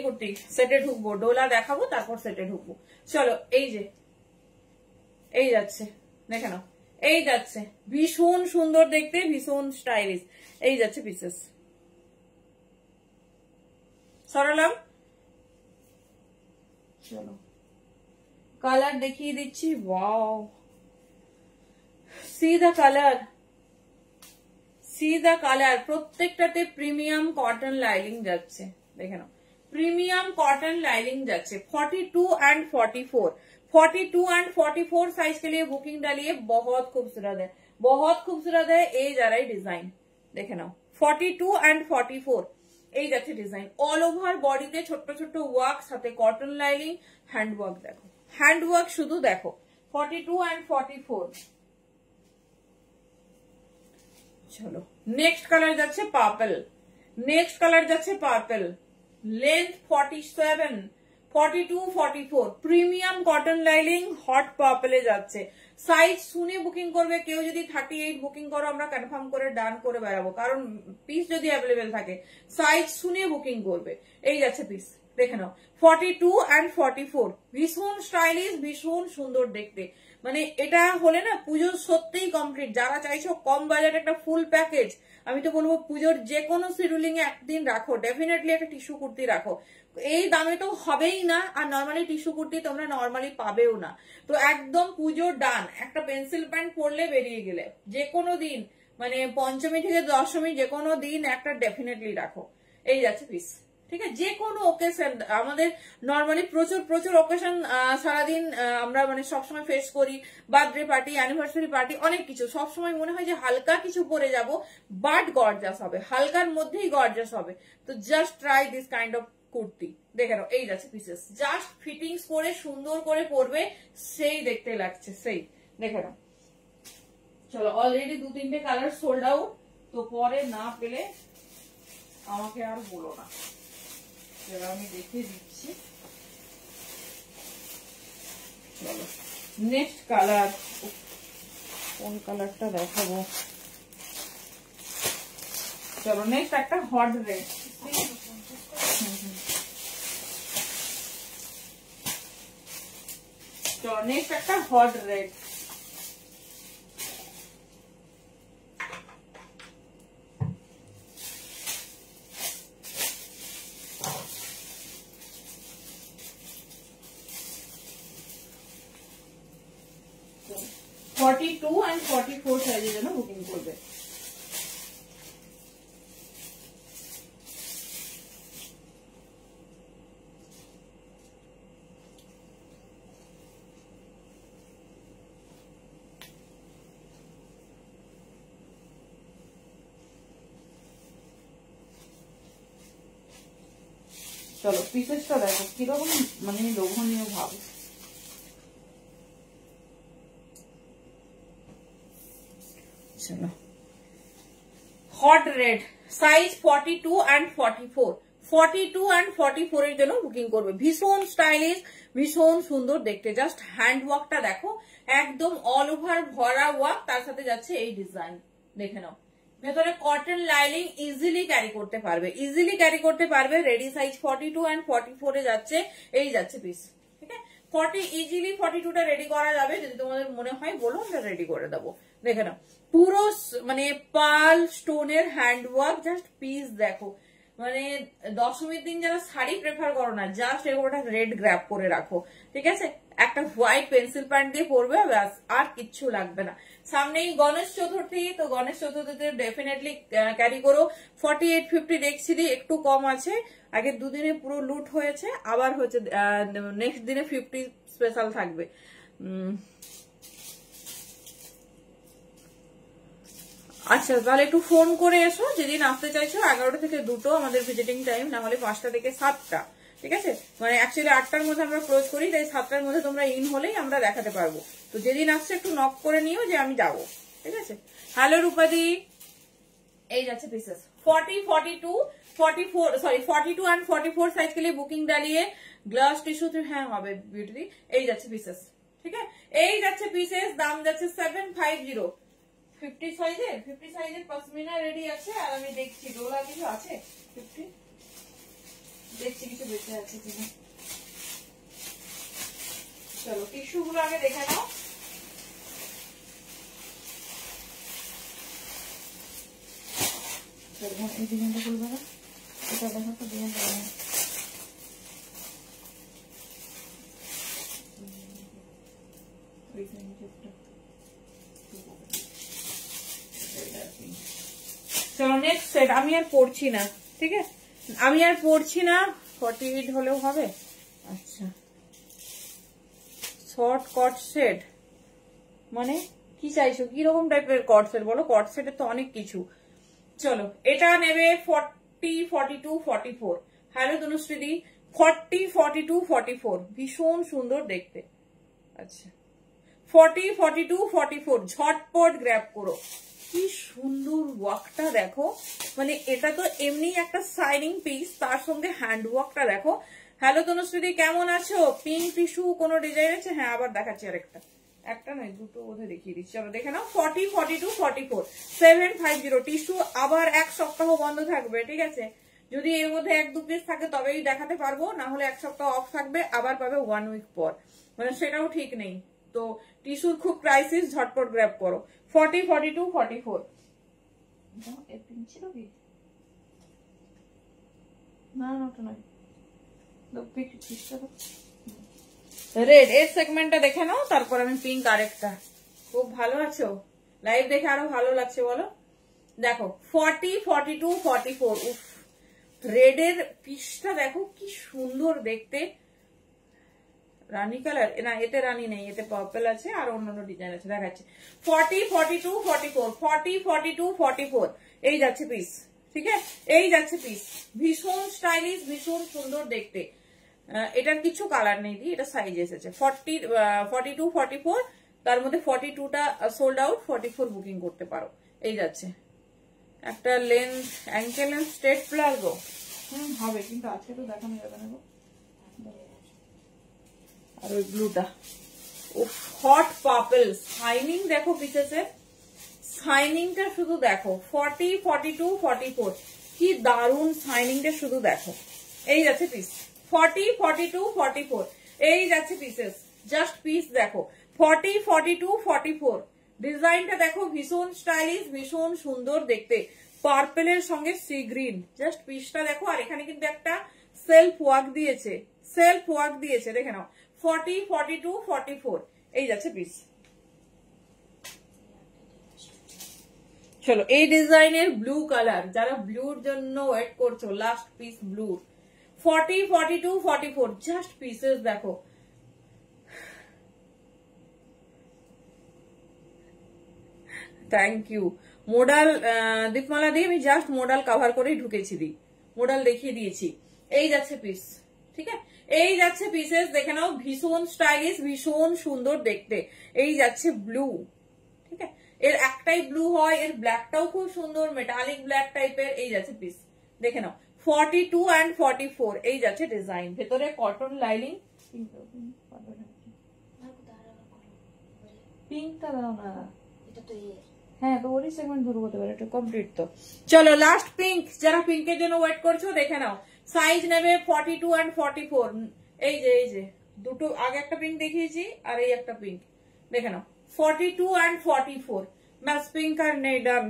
কুর্তি সেটে ঢুকবো ডোলা দেখাবো তারপর সেটে ঢুকবো চলো এই যে এই যাচ্ছে দেখে নাও এই যাচ্ছে ভীষণ সুন্দর দেখতে ভীষণ স্টাইলিশ এই যাচ্ছে পিসেস সরালাম চলো কালার দেখিয়ে দিচ্ছি ওয়াও সি দা কালার প্রত্যেকটাতে প্রিমিয়াম কটন লাইনিং যাচ্ছে দেখে নাও প্রিমিয়াম কটन लाइनिंग যাচ্ছে 42 एंड 44 42 एंड 44 साइज के लिए बुकिंग डालिए बहुत खूबसूरत है ये जा रहा है डिजाइन देखे नाओ 42 एंड 44 এই যাচ্ছে ডিজাইন, অল ওভার বডিতে ছোট্ট ছোট্ট ওয়ার্ক, সাথে কটন লাইনিং, হ্যান্ড ওয়ার্ক। দেখো হ্যান্ড ওয়ার্ক শুধু দেখো, 42 and 44। চলো নেক্সট কালার যাচ্ছে পার্পল, নেক্সট কালার যাচ্ছে purple, length 47, 42, 44, premium cotton lining, hot পার্পলে যাচ্ছে। সাইজ শুনে বুকিং করবে, কেউ যদি 38 বুকিং করো আমরা কনফার্ম করে ডান করে বেড়াবো, কারণ পিস যদি অ্যাভেলেবেল থাকে সাইজ শুনে বুকিং করবে। এই যাচ্ছে পিস, দেখে নাও 42 and 44, ভীষণ স্টাইলিশ, ভীষণ সুন্দর দেখতে। মানে এটা হলে না পুজো সত্যিই কমপ্লিট। যারা চাইছো কম বাজেট একটা ফুল প্যাকেজ, আমি তো বলবো পুজোর যে কোনো শিডিউলিং এ একদিন রাখো, ডেফিনেটলি একটা টিস্যু কুর্তি রাখো। এই দামে তো হবেই না, আর নর্মালি টিস্যু কুর্তি তোমরা নর্মালি পাবেও না। তো একদম পুজোর ডান, একটা পেন্সিল প্যান্ট পরলে বেরিয়ে গেলে যে কোনো দিন, মানে পঞ্চমী থেকে দশমী যে কোনো দিন একটা ডেফিনেটলি রাখো। এই যাচ্ছে পিস, ঠিক আছে। যে কোনো ওকেশন, আমাদের নর্মালি প্রচুর প্রচুর ওকেশন সারাদিন আমরা মানে সবসময় ফেস করি, বার্থডে পার্টি, অ্যানিভার্সারি পার্টি, অনেক কিছু। সবসময় মনে হয় যে হালকা কিছু পরে যাব, বাট গর্জাস হবে, হালকার মধ্যেই গর্জাস হবে। তো just try this kind of kurti, দেখে নাও। এই যাচ্ছে পিসেস, জাস্ট ফিটিংস করে সুন্দর করে পরবে, সেই দেখতে লাগছে, সেই দেখে নাও। চলো অলরেডি 2-3টে কালার সোল্ড আউট, তো পরে না পেলে আমাকে আর বলো না, আমি দেখে দিচ্ছি। চলো নেক্সট কালার, কোন কালারটা দেখাবো? চলো নেক্সট একটা হট রেড। চলো নেক্সট একটা হট রেড। So, 42 and 44 সাইজের জন্য বুকিং করবে। চলো পিসেসটা দেখো কিরকম মানে লোভনীয় ভাব। চলো hot red, size 42 and 44, 42 and 44 এর জন্য বুকিং করবে। ভীষণ স্টাইলিশ, ভীষণ সুন্দর দেখতে। জাস্ট হ্যান্ড ওয়ার্কটা দেখো, একদম অল ওভার ভরা ওয়ার্ক, তার সাথে যাচ্ছে এই ডিজাইন, দেখে নাও। ভেতরে কটন লাইনিং, ইজিলি ক্যারি করতে পারবে, ইজিলি ক্যারি করতে পারবে। রেডি সাইজ 42 and 44 এ যাচ্ছে। এই যাচ্ছে পিস, ঠিক আছে। 40 ইজিলি 42টা রেডি করা যাবে, যদি তোমাদের মনে হয় বলো আমরা রেডি করে দেবো। দেখে নাও পুরো মানে পার্ল স্টোনের হ্যান্ড ওয়ার্ক, জাস্ট পিস দেখো। মানে দশমীর দিন যারা শাড়ি প্রেফার করো না, জাস্ট এরকম একটা রেড গ্র্যাপ করে রাখো, ঠিক আছে। একটা হোয়াইট পেন্সিল প্যান্ট দিয়ে পরবে, ব্যাস আর কিচ্ছু লাগবে না। সামনেই গণেশ চতুর্থী, তো গণেশ চতুর্থীতে ডেফিনেটলি ক্যারি করো। 48-50 দেখছি, একটু কম আছে, আগে দুদিনে পুরো লুট হয়েছে, আবার হচ্ছে নেক্সট দিনে 50 স্পেশাল থাকবে। আচ্ছা তাহলে একটু ফোন করে এসো যেদিন আসতে চাইছো। 11টা থেকে 2টো আমাদের ভিজিটিং টাইম, না হলে 5টা থেকে 7টা, ঠিক আছে। মানে অ্যাকচুয়ালি 8টার মধ্যে আমরা ক্লোজ করি, তাই 7টার মধ্যে তোমরা ইন হলেই আমরা দেখাতে পারবো। তো যেদিন আসছে একটু নক করে নিও যে আমি যাবো, ঠিক আছে। হ্যালো রূপাদি, এই যাচ্ছে পিসেস 40, 42, 44, सॉरी 42 and 44 साइज के लिए बुकिंग डालिए। ग्लास टिश्यू तो হ্যাঁ হবে বিউটি। এই যাচ্ছে পিসেস, ঠিক আছে। এই যাচ্ছে পিসেস, দাম যাচ্ছে 750। 50 সাইজের পশমিনা রেডি আছে। আর আমি দেখছি ডোলা কিছু আছে 50, দেখছি কিছু বেঁচে আছে কিনা। চলো টিস্যু গুলো আগে দেখে নাও। এই ডিজাইনটা খুলবে না, এটা দেখো তো ডিজাইনটা। চলো নেক্সট সেট। আমি আর পড়ছি না, ঠিক আছে, আমি আর পড়ছি না। 48 হলেও হবে। আচ্ছা শর্ট কট সেট মানে কি চাইছো, কিরকম টাইপের কট সেট বলো? কট সেটের তো অনেক কিছু। চলো এটা নেবে 40, 42, 44। হ্যালো তনুশ্রীদি, 40, 42, 44 ভীষণ সুন্দর দেখতে। আচ্ছা 40, 42, 44 ঝটপট গ্র্যাব করো। কি সুন্দর ওয়ার্কটা দেখো, মানে এটা তো এমনি একটা শাইনিং পিস, তার সঙ্গে হ্যান্ড ওয়ার্কটা দেখো। হ্যালো তনুশ্রীদি কেমন আছো? পিঙ্ক টিস্যু কোনো ডিজাইন আছে? হ্যাঁ আবার দেখাচ্ছি আরেকটা, একটা নয় দুটো বোধহয় দেখিয়ে দিচ্ছি, চলো দেখে নাও। 40, 42, 44 750 টিস্যু। আবার এক সপ্তাহ বন্ধ থাকবে, ঠিক আছে? যদি এর মধ্যে 1-2 পিস থাকে তবেই দেখাতে পারবো, না হলে এক সপ্তাহ অফ থাকবে, আবার পাবে 1 উইক পর, মানে সেটাও ঠিক নেই। তো টিস্যুর খুব ক্রাইসিস, ঝটপট গ্র্যাব করো। 40, 42, 44 ছিল কি না, ওটা নয়, রেড এর সেগমেন্টটা দেখে নাও, তারপর আমি পিঙ্ক আরেকটা। খুব ভালো আছো? লাইভ দেখে আরো ভালো লাগছে বলো। দেখো 40, 42, 44 উফ, রেড এর পিসটা দেখো কি সুন্দর দেখতে। রানী কালার না, এতে রানী নেই, এতে পার্পল আছে আর অন্যান্য ডিজাইন আছে, দেখাচ্ছে। 40, 42, 44 40, 42, 44 এই যাচ্ছে পিস, ঠিক আছে? এই যাচ্ছে পিস, ভীষণ স্টাইলিশ, ভীষণ সুন্দর দেখতে। এটার কিছু কালার নেই দি, এটা সাইজ এসেছে 40, 42, 44, তার মধ্যে 42টা সোল্ড আউট, 44 বুকিং করতে পারো। এই যাচ্ছে একটা length, ankle length straight palazzo হবে, কিন্তু আজকে তো দেখানো যাবে না গো। আর ওই ব্লুটা হট পার্পল, শাইনিং দেখো পিসেসের, শাইনিংটা শুধু দেখো। 40, 42, 44 কি দারুন শাইনিংটা শুধু দেখো। এই যাচ্ছে পিস 40, 42, 44 এই যাচ্ছে পিসেস, জাস্ট পিস দেখো। 40, 42, 44 ডিজাইনটা দেখো, ভীষণ স্টাইলিশ, ভীষণ সুন্দর দেখতে, পার্পেলের সঙ্গে সি গ্রিন। জাস্ট পিসটা দেখো, আর এখানে কিন্তু একটা সেলফ ওয়ার্ক দিয়েছে, সেলফ ওয়ার্ক দিয়েছে, দেখে নাও। 40, 42, 44 এই যাচ্ছে পিস। চলো এই ডিজাইনের ব্লু কালার, যারা ব্লুর জন্য ওয়েট করছো, last piece blue. 40, 42, 44 just pieces দেখো। থ্যাংক ইউ মোডাল দীপমালা দিয়ে, আমি জাস্ট মোডাল কভার করেই ঢুকেছি, দি মোডাল দেখিয়ে দিয়েছি। এই যাচ্ছে পিস, ঠিক আছে? এই যাচ্ছে পিসেস, দেখে নাও, ভীষণ স্টাইলিশ, ভীষণ সুন্দর দেখতে। এই যাচ্ছে ব্লু, ঠিক আছে? এর একটাই ব্লু হয়, এর ব্ল্যাকটাও খুব সুন্দর, মেটালিক ব্ল্যাক টাইপের। এই যাচ্ছে পিস, দেখে নাও। 42 and 44 এই যাচ্ছে ডিজাইন, ভেতরে কটন লাইনিং। পিঙ্কটা দাও না, এটা তো হ্যাঁ তো ওরই সেগমেন্ট ধরবো, হতে পারে, এটা কমপ্লিট তো। চলো লাস্ট পিঙ্ক, যারা পিঙ্কের জন্য ওয়েট করছো দেখে নাও। সাইজ নেবে 42 and 44। এই যে দুটো, আগে একটা পিঙ্ক দেখিয়েছি আর এই একটা পিঙ্ক, দেখে নাও। 42 and 44 ম্যাচ পিঙ্ক আর নেই, ডান।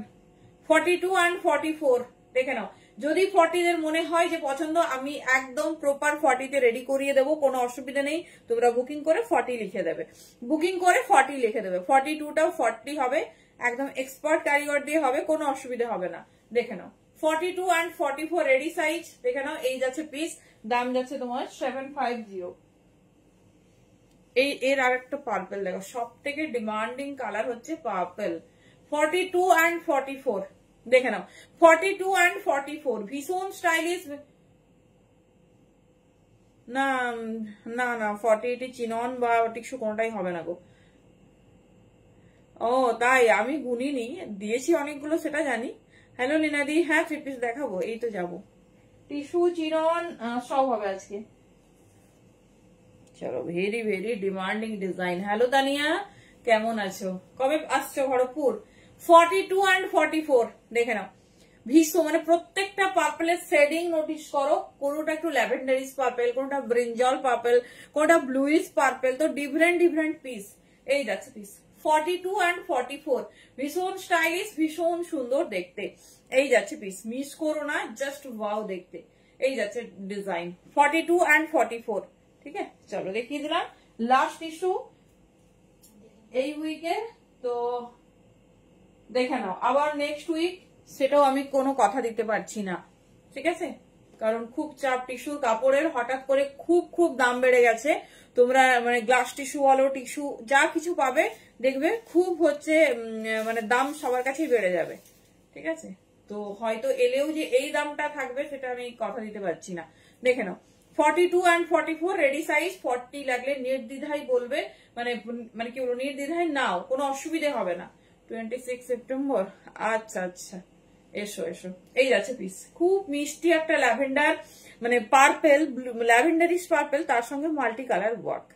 42 and 44 দেখে নাও। যদি 40 এর মনে হয় যে পছন্দ, আমি একদম প্রপার 40 তে রেডি করিয়ে দেবো, কোনো অসুবিধা নেই। তোমরা বুকিং করে 40 লিখে দেবে, বুকিং করে 40 লিখে দেবে। 42টাও 40 হবে, একদম এক্সপার্ট কারিগর দিয়ে হবে, কোনো অসুবিধা হবে না। দেখে নাও 42 and 44 রেডি সাইজ, দেখে নাও। এই যাচ্ছে পিস, দাম যাচ্ছে তোমার 750। এই এর আরেকটা পার্পল দেখো, সব থেকে ডিমান্ডিং কালার হচ্ছে পার্পল। 42 and 44 দেখে নাও। 42 and 44 ভীষণ স্টাইলিশ। না না না 48 চিনন বা টিস্যু কোনটাই হবে না গো। ও তাই, আমি গুনিনি, দিয়েছি অনেকগুলো সেটা জানি। হ্যালো লিনাদি, হ্যাঁ 3 পিস দেখাবো, এই তো যাবো। টিস্যু চিনন সব হবে আজকে। চলো very very demanding design. Hello Tania, কেমন আছো? কবে আসছো খড়গপুর? 42 and 44 দেখে নাও, ভীষণ মানে প্রত্যেকটা পার্পেলের শেডিং নোটিস করো। কোনোটা একটু ল্যাভেন্ডারিস পার্পেল, কোনোটা ব্রিঞ্জল পার্পেল, কোনোটা ব্লুইশ পার্পেল, তো ডিফারেন্ট ডিফারেন্ট পিস। এই যাচ্ছে পিস 42 and 44 ভীষণ স্টাইলিশ, ভীষণ সুন্দর দেখতে। এই যাচ্ছে পিস, মিস করো না, জাস্ট ওয়াও দেখতে। এই যাচ্ছে ডিজাইন 42 and 44, ঠিক আছে? চলো দেখিয়ে দিলাম লাস্ট ইস্যু এই উইকের, তো দেখে নাও। আবার নেক্সট উইক সেটাও আমি কোনো কথা দিতে পারছি না, ঠিক আছে? কারণ খুব চাপ টিস্যুর কাপড়ের, হঠাৎ করে খুব খুব দাম বেড়ে গেছে। তোমরা মানে গ্লাস টিস্যু বলো, টিস্যু যা কিছু পাবে দেখবে খুব হচ্ছে, মানে দাম সবার কাছেই বেড়ে যাবে, ঠিক আছে? তো হয়তো এলেও যে এই দামটা থাকবে সেটা আমি কথা দিতে পারছি না। দেখে নাও 42 and 44 রেডি সাইজ। 40 লাগলে নির্দ্বিধায় বলবে, মানে মানে কি বলবো, নির্দ্বিধায় নাও, কোনো অসুবিধে হবে না। 26 সেপ্টেম্বর। আচ্ছা আচ্ছা, এসো এসো। এই যাচ্ছে পিস, খুব মিষ্টি একটা ল্যাভেন্ডার, মানে পার্পেল, ল্যাভেন্ডারিশ পার্পেল, তার সঙ্গে মাল্টি কালার ওয়ার্ক।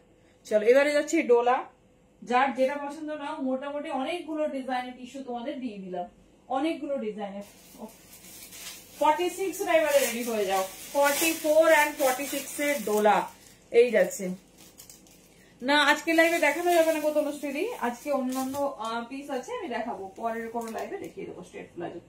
চলো এবারে যাচ্ছে ডোলা। যার যেটা পছন্দ নাও, মোটামুটি অনেকগুলো ডিজাইনের টিস্যু তোমাদের দিয়ে দিলাম, অনেকগুলো ডিজাইনের। 46 এবারে রেডি হয়ে যাও। 44 and 46 এর ডোলা এই যাচ্ছে। না আজকে লাইভে দেখানো যাবে না গো তনুশ্রী, আজকে অন্যান্য পিস আছে, আমি দেখাবো পরের কোনো লাইভে, দেখিয়ে দেবো স্ট্রেট প্লাজো।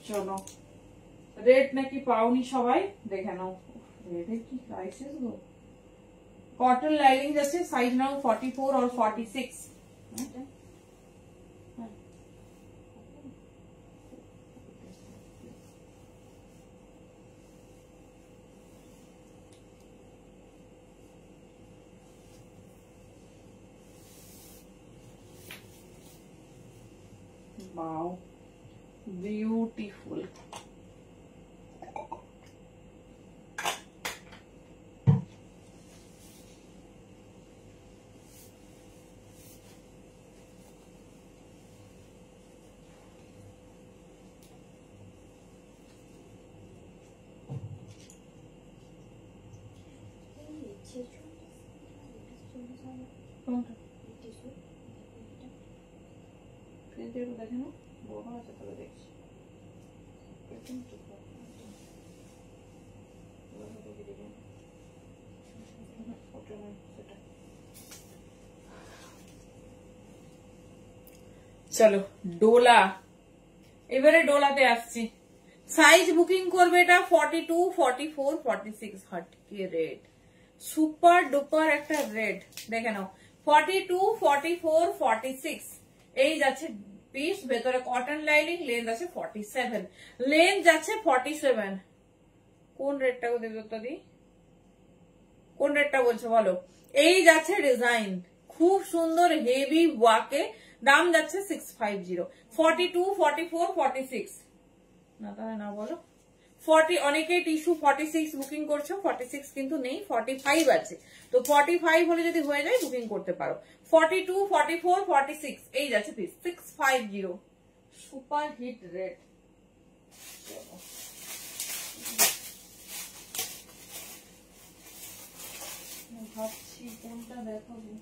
চলো রেড নাকি পাওনি সবাই, দেখে নাও। রেডের কি প্রাইসেস গো। কটন লাইনিং যাচ্ছে, সাইজ নাও 44 और 46। Wow, beautiful. দেখে না বড় আছে, তবে দেখছি চলো ডোলা। এবারে ডোলাতে আসছি। সাইজ বুকিং করবে এটা 42, 44, 46। হটকে রেড, সুপার ডুপার একটা রেড, দেখে নাও। 42, 44, 46 এই যাচ্ছে পিস। ভেতরে কটন লাইনিং, লেন্থ আছে 47, লেন্থ যাচ্ছে 47। কোন রেডটা গো দেবদত্তা দি, কোন রেডটা বলছো বলো। এই যাচ্ছে ডিজাইন, খুব সুন্দর হেভি ওয়াকে, দাম যাচ্ছে 650। 42, 44, 46 না তাহলে না বলো। 40 অনেকেই টিস্যু 46 বুকিং করছো, 46 কিন্তু নেই, 45 আছে। তো 45 হলে যদি হয়ে যায় বুকিং করতে পারো। 42, 44, 46 এই যাচ্ছে পিস 650। Super hit red. ভাবছি কোনটা দেখাবো।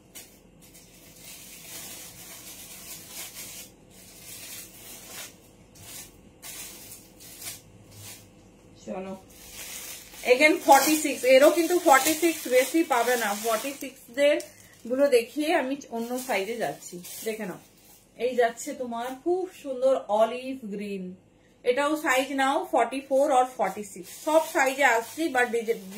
চলো এগেন 46, এরও কিন্তু 46 বেশি পাবে না। 46 দের গুলো দেখিয়ে আমি অন্য সাইডে যাচ্ছি, দেখে নাও। এই যাচ্ছে তোমার খুব সুন্দর অলিভ গ্রিন, এটাও সাইজ নাও 44 और 46। সব সাইজে আসছি, বাট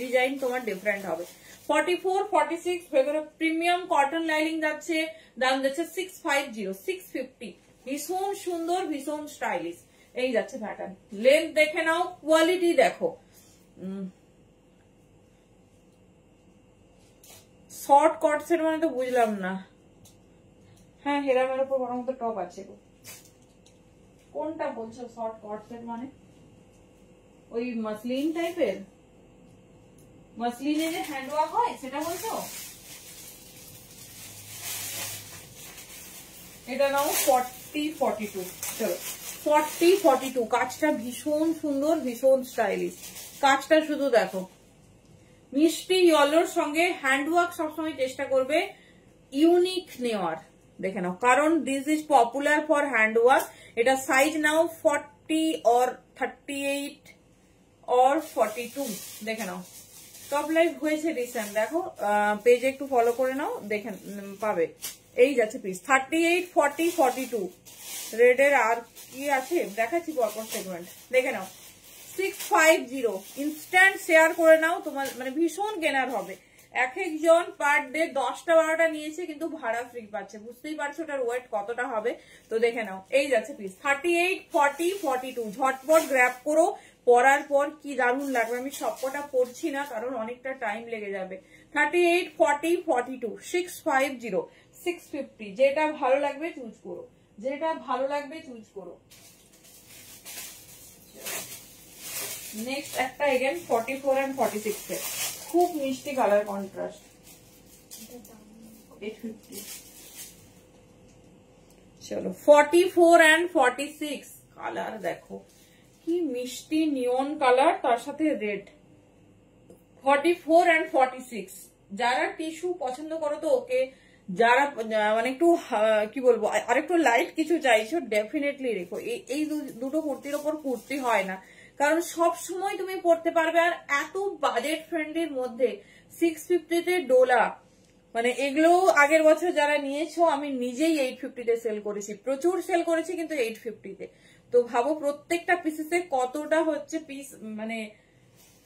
ডিজাইন তোমার ডিফারেন্ট হবে। 44, 46 ভেতরে প্রিমিয়াম কটন লাইনিং যাচ্ছে, দাম যাচ্ছে 650, 650। ভীষণ সুন্দর, ভীষণ স্টাইলিশ এই যাচ্ছে প্যাটার্ন। লেন্থ দেখে নাও, কোয়ালিটি দেখো। শর্ট কটসের মানে তো বুঝলাম না। হ্যাঁ হেরামের উপর বড় মতো টপ আছে গো। কোনটা বলছো শর্ট কটসের মানে? ওই মাসলিন টাইপের, মাসলিনে যে হ্যান্ড ওয়ার্ক হয় সেটা বলছো? এটা নাও 40, 42। চলো 40, 42 কাজটা ভীষণ সুন্দর, ভীষণ স্টাইলিশ। কাজটা শুধু দেখো, মিষ্টি ইয়েলোর সঙ্গে হ্যান্ডওয়ার্ক সবসময় চেষ্টা করবে ইউনিক নেওয়ার, দেখে নাও, কারণ this is popular for handwork. এটা সাইজ নাও 40 और 38 और 42 দেখে নাও। টপ লাইভ হয়েছে রিসেন্ট, দেখো পেজে একটু ফলো করে নাও, দেখে পাবে। এই যাচ্ছে পিস 38, 40, 42। রেডের আর কি আছে দেখাচ্ছি পরপর সেগমেন্ট, দেখে নাও। 650 ইনস্ট্যান্ট শেয়ার করে নাও, তোমার মানে ভীষণ কেনার হবে। এক একজন পার ডে 10টা 12টা নিয়েছে, কিন্তু ভাড়া ফ্রি পাচ্ছে, বুঝতেই পারছো ওটার ওয়েট কতটা হবে। তো দেখে নাও এই যাচ্ছে পিস 38, 40, 42। ঝটপট গ্র্যাব করো, পরার পর কি দারুণ লাগবে। আমি সবকটা পরছি না কারণ অনেকটা টাইম লেগে যাবে। 38, 40, 42, 650, 650, যেটা ভালো লাগবে চুজ করো, যেটা ভালো লাগবে চুজ করো। নেক্সট একটা এগেন 44 and 46 এর খুব মিষ্টি কালার কন্ট্রাস্ট, 850। চলো 44 and 46 কালার দেখো কি মিষ্টি নিয়ন কালার, তার সাথে রেড। 44 and 46 যারা টিস্যু পছন্দ করো তো ওকে, যারা মানে একটু কি বলবো আর একটু লাইট কিছু চাইছো ডেফিনেটলি রেখো। এই দুটো কুর্তির ওপর কুর্তি হয় না, কারণ সব সময় তুমি পরতে পারবে। আর এত বাজেট ফ্রেন্ডলির মধ্যে 650 তে ডোলা, মানে এগুলো আগের বছর যারা নিয়েছো আমি নিজেই 850 তে সেল করেছি, প্রচুর সেল করেছি কিন্তু 850 তে। তো ভাবো প্রত্যেকটা পিসেসে কতটা হচ্ছে পিস মানে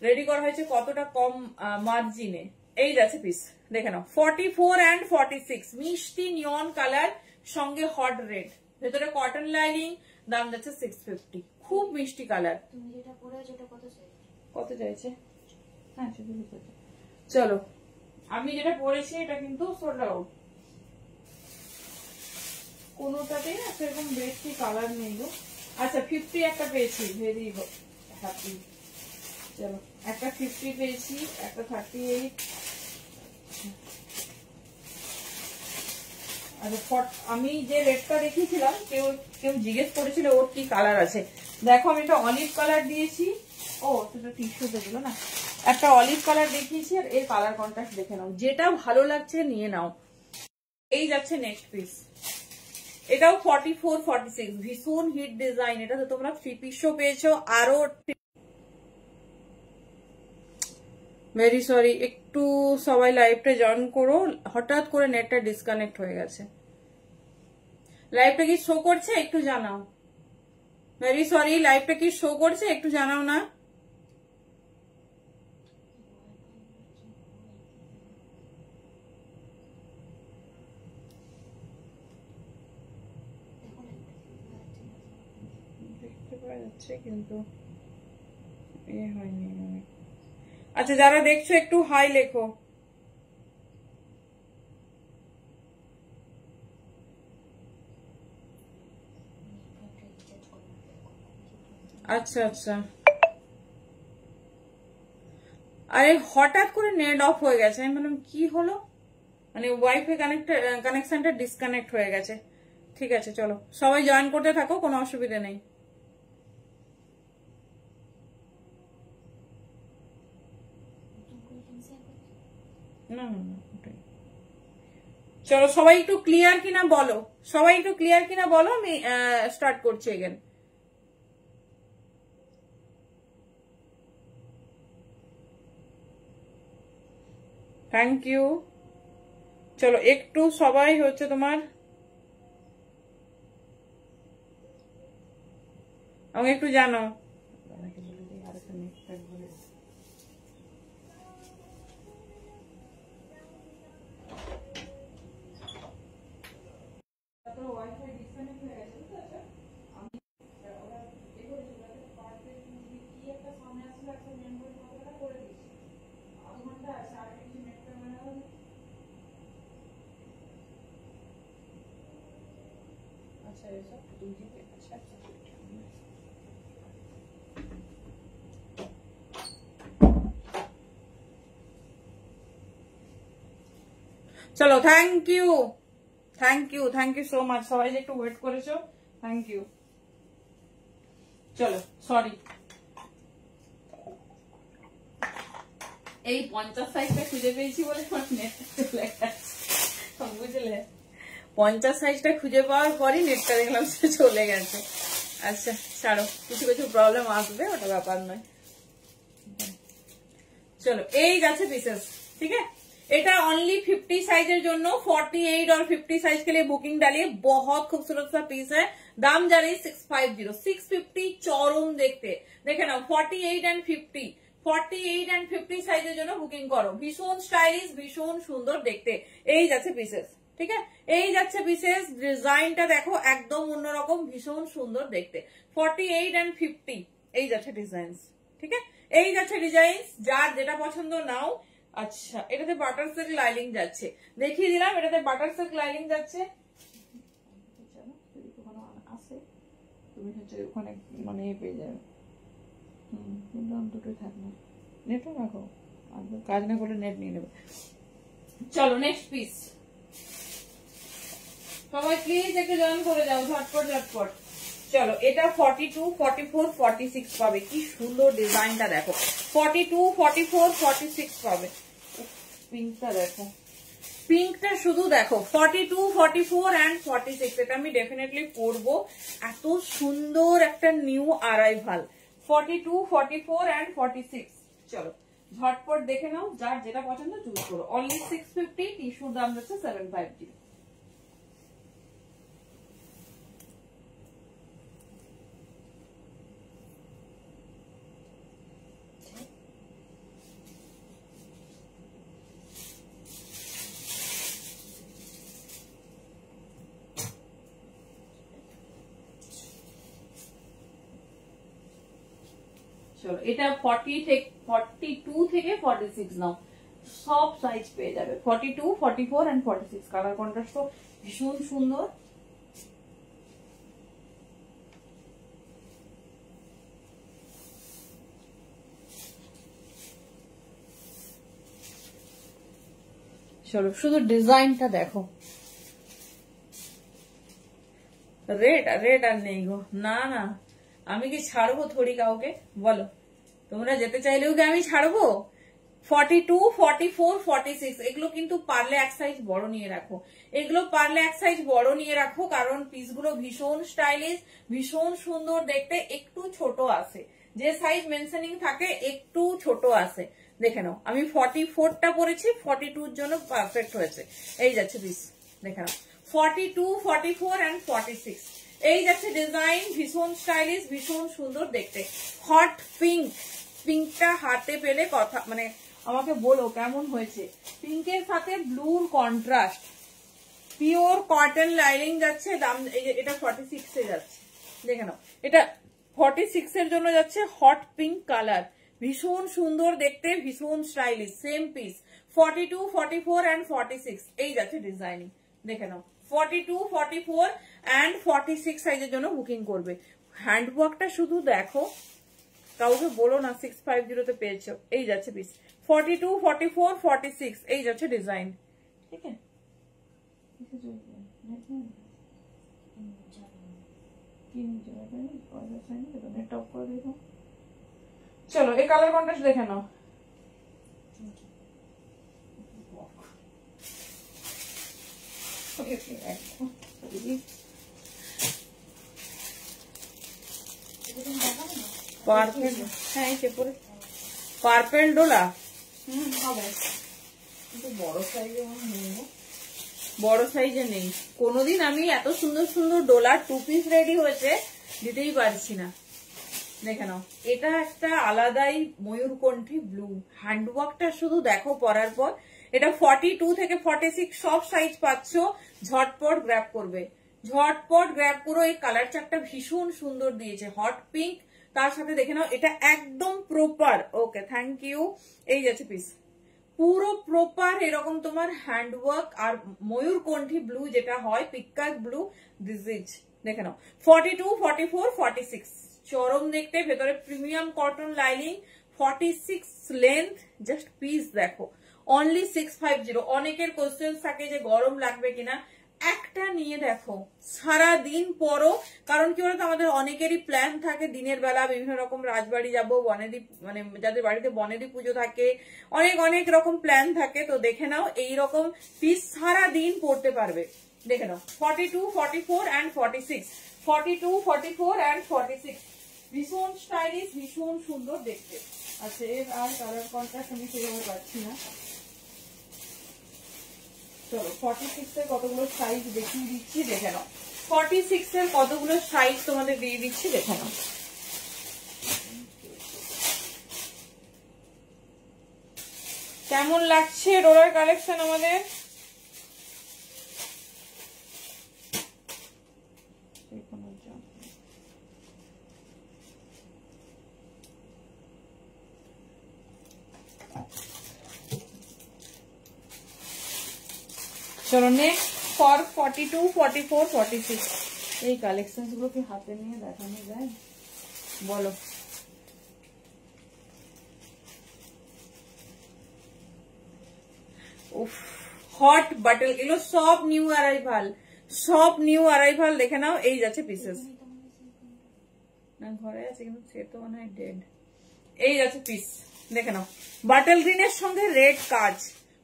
রেডি করা হয়েছে, কতটা কম মার্জিনে। এই যাচ্ছে পিস দেখে নাও 44 and 46 মিষ্টি নিয়ন কালার সঙ্গে হট রেড, ভেতরে কটন লাইনিং, দাম যাচ্ছে 650। খুব মিষ্টি কালার। তুমি যেটা পরেছো ওটা কত চাইছে? কত চাইছে? হ্যাঁ চলো আমি যেটা পরেছি এটা কিন্তু সোল্ড আউট, কোনোটাতেই না সেরকম বেশি কালার নেই গো। আচ্ছা 50 একটা পেয়েছি, ভেরি হ্যাপি। চলো একটা 50 পেয়েছি, একটা 38। আচ্ছা আমি যে রেডটা দেখিয়েছিলাম কেউ জিজ্ঞেস করেছিল ওর কি কালার আছে, দেখো আমি একটা অলিভ কালার দিয়েছি। ও সেটা টিস্যু দেখলো না, একটা অলিভ কালার দেখিয়েছি আর এর কালার কন্ট্রাস্ট দেখে নাও, যেটা ভালো লাগছে নিয়ে নাও। এই যাচ্ছে নেক্সট পিস, এটাও 44, 46 ভীষণ হিট ডিজাইন। এটা তো তোমরা 3 পিসও পেয়েছো। আরো ভেরি সরি, একটু সবাই লাইভটা জয়েন করো, হঠাৎ করে নেটটা ডিসকানেক্ট হয়ে গেছে। লাইভটা কি শো করছে একটু জানাও। ভেরি সরি, লাইভটা কি শো করছে একটু জানাও না। দেখতে পাওয়া যাচ্ছে কিন্তু হয়নি। আচ্ছা যারা দেখছো একটু হাই লেখো। আচ্ছা আচ্ছা, আরে হঠাৎ করে নেট অফ হয়ে গেছে, আমি বললাম কি হলো, মানে ওয়াইফাই কানেকশনটা ডিসকানেক্ট হয়ে গেছে। ঠিক আছে চলো সবাই জয়েন করতে থাকো, কোনো অসুবিধা নেই। না না না ওটাই। চলো সবাই একটু ক্লিয়ার কিনা বলো, সবাই একটু ক্লিয়ার কিনা বলো, আমি স্টার্ট করছি এগেন। Thank you. চলো একটু সবাই হচ্ছে তোমার আমাকে একটু জানো। ওয়াইফাই ডিসকানেক্ট হয়ে গেছে বুঝতে পারছো, আমি ওরা এ করেছিল পারফেক্ট কি একটা সামনে আসলে একটা মেমোরি কথাটা করে দিয়েছি, আধ ঘন্টা আছে আর কিছু নেটটা মানে আচ্ছা এসব 2 জিবি। আচ্ছা চলো থ্যাংক ইউ সো মাচ, সবাই যে একটু ওয়েট করেছো, থ্যাংক ইউ। চলো সরি, এই 50 সাইজটা খুঁজে পেয়েছি বলে নেটটা চলে গেছে, বুঝলে 50 সাইজটা খুঁজে পাওয়ার পরই নেটটা দেখলাম চলে গেছে। আচ্ছা ছাড়ো, কিছু কিছু প্রবলেম আসবে, ওটা ব্যাপার নয়। চলো এই যাচ্ছে পিসেস, ঠিক আছে। এটা ओनली 50 साइजेर जोनो, 48 और 50 साइज के लिए बुकिंग डालिए। बहुत खूबसूरत सा पीस है, दाम जा रही 650, 650 চরম দেখতে। দেখে নাও 48 and 50, 48 and 50 সাইজের জন্য বুকিং করো। ভীষণ স্টাইলিশ, ভীষণ সুন্দর দেখতে। এই যাচ্ছে পিসেস, ঠিক আছে। এই যাচ্ছে পিসেস, ডিজাইনটা দেখো একদম অন্যরকম, ভীষণ সুন্দর দেখতে। 48 and 50 এই যাচ্ছে ডিজাইন, ঠিক আছে, এই যাচ্ছে ডিজাইন, যার যেটা পছন্দ নাও। আচ্ছা, এটাতে বাটার সিল্ক লাইনিং যাচ্ছে, দেখিয়ে দিলাম, এটাতে বাটার সিল্ক লাইনিং যাচ্ছে। তুমি হচ্ছে ওখানে মানে পেয়ে যাবে, কিন্তু দুটোই থাকবে, নেটও রাখো, কাজ না করলে নেট নিয়ে নেবে। চলো নেক্সট পিস, সবাই প্লিজ একটু জয়েন করে যাও ঝটপট ঝটপট। চলো, এটা 42, 44, 46 পাবে, কি সুন্দর ডিজাইনটা দেখো, 42, 44, 46 পাবে। পিঙ্কটা দেখো, পিঙ্কটা শুধু দেখো, 42, 44 and 46, এটা আমি ডেফিনেটলি পরবো, এত সুন্দর একটা নিউ অ্যারাইভাল। 42, 44 and 46। চলো ঝটপট দেখে নাও, যার যেটা পছন্দ চুজ করো। অনলি 650, টিস্যুর দাম যাচ্ছে 750। চলো, এটা 42 থেকে 46 নাও, সব সাইজ পেয়ে যাবে। 42, 44 and 46, কালার কন্ট্রাস্ট তো ভীষণ সুন্দর। চলো শুধু ডিজাইনটা দেখো, রেড আর নেই গো, না না, আমি কি ছাড়বো থোড়ি কাউকে, বলো, তোমরা যেতে চাইলেও কি আমি ছাড়বো? 42, 44, 46, এগুলো কিন্তু পারলে এক সাইজ বড় নিয়ে রাখো, এগুলো পারলে এক সাইজ বড় নিয়ে রাখো, কারণ পিসগুলো ভীষণ স্টাইলিশ, ভীষণ সুন্দর দেখতে, একটু ছোট আছে, যে সাইজ মেনশনিং থাকে একটু ছোট আছে। দেখে নাও, আমি 44টা পরেছি, 42-র জন্য পারফেক্ট হয়েছে। এই যাচ্ছে পিস, দেখে নাও, 42, 44 and 46, এই যাচ্ছে ডিজাইন, ভীষণ স্টাইলিশ, ভীষণ সুন্দর দেখতে। হট পিঙ্ক, পিঙ্কটা হাতে পেলে কথা মানে আমাকে বলো কেমন হয়েছে। পিঙ্কের সাথে ব্লুর কন্ট্রাস্ট, পিওর কটন লাইনিং যাচ্ছে, দাম এটা 46 এ যাচ্ছে, দেখে নাও, এটা 46 এর জন্য যাচ্ছে। হট পিঙ্ক কালার, ভীষণ সুন্দর দেখতে, ভীষণ স্টাইলিশ, সেম পিস 42, 44 and 46, এই যাচ্ছে ডিজাইনিং, দেখে নাও। 42, 44 and 46 সাইজের জন্য বুকিং করবে। হ্যান্ডওয়ার্কটা শুধু দেখো, কাউকে বলো না 650 তে পেয়েছো। এই যাচ্ছে পিস 42, 44, 46, এই যাচ্ছে ডিজাইন, ঠিক আছে। চলো এই কালার কন্ট্রাস্ট দেখে নাও, পার্পেল ডোলা হবে, কিন্তু বড় সাইজে নেই, বড় সাইজে নেই। কোনোদিন আমি এত সুন্দর সুন্দর ডোলা 2 পিস রেডি হয়েছে দিতেই পারছি না। দেখে নাও, এটা একটা আলাদাই ময়ূরকণ্ঠী ব্লু, হ্যান্ডওয়ার্কটা শুধু দেখো পরার পর। এটা 42 থেকে 46 সব সাইজ পাচ্ছ, ঝটপট গ্র্যাব করবে, ঝটপট গ্র্যাব করো। এই কালার চার্টটা ভীষণ সুন্দর দিয়েছে, হট পিঙ্ক, তার সাথে দেখে নাও এটা একদম প্রপার। Okay, thank you. এই যাচ্ছে পিস, পুরো প্রপার এরকম তোমার হ্যান্ডওয়ার্ক আর ময়ূরকণ্ঠী ব্লু যেটা হয়, পিকাক ব্লু, দিস ইজ, দেখে নাও 42, 44, 46, চরম দেখতে, ভেতরে premium cotton lining, 46 length, just piece দেখো, অনলি 650। অনেকের কোশ্চেন থাকে যে গরম লাগবে কিনা, একটা নিয়ে দেখো, সারা দিন পরো, কারণ কি বলতো আমাদের অনেকেরই প্ল্যান থাকে দিনের বেলা বিভিন্ন রকম রাজবাড়ি যাব, বনেদি মানে যাদের বাড়িতে বনেদি পুজো থাকে, অনেক অনেক রকম প্ল্যান থাকে, তো দেখে নাও এইরকম পিস সারা দিন পরতে পারবে। দেখে নাও 42, 44 and 46, 42, 44 and 46, ভীষণ স্টাইলিশ, ভীষণ সুন্দর দেখতে। আচ্ছা, এর আর কালার কন্ট্রাস্ট আমি সেভাবে পাচ্ছি না। চলো 46 এর কতগুলো সাইজ দেখিয়ে দিচ্ছি, দেখে নাও। 46 এর কতগুলো সাইজ তোমাদের দিয়ে দিচ্ছি, দেখে নাও। কেমন লাগছে রোলার কালেকশন আমাদের? চলো নেক্সট ফর 42, 44, 46 এই কালেকশন গুলো কি হাতে নিয়ে দেখানো যায় বলো? হট বাটল, এগুলো সব নিউ অ্যারাইভাল, সব নিউ অ্যারাইভাল। দেখে নাও, এই যাচ্ছে পিসেস। না ঘরে আছে কিন্তু সে তো মনে হয় ডেড। এই যাচ্ছে পিস, দেখে নাও বাটল গ্রিনের সঙ্গে রেড কাজ।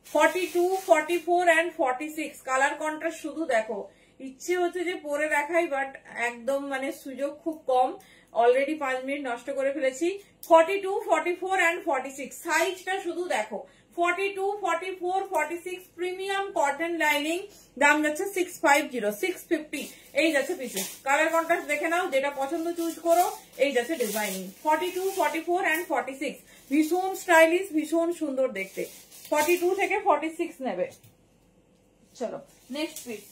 42, 44 and 46 কালার কন্ট্রাস্ট শুধু দেখো। ইচ্ছে হচ্ছে যে পরে দেখাই, বাট একদম মানে সুযোগ খুব কম। অলরেডি 5 মিনিট নষ্ট করে ফেলেছি। 42, 44 and 46 সাইজটা শুধু দেখো। 42, 44, 46 প্রিমিয়াম কটন লাইনিং, দাম যাচ্ছে 650, 650। এই যাচ্ছে পিসেস, কালার কন্ট্রাস্ট দেখে নাও, যেটা পছন্দ চুজ করো। এই যাচ্ছে ডিজাইনিং। 42, 44 and 46 ভীষণ স্টাইলিশ, ভীষণ সুন্দর দেখতে। 42 থেকে 46 নেবে। চলো নেক্সট পিস।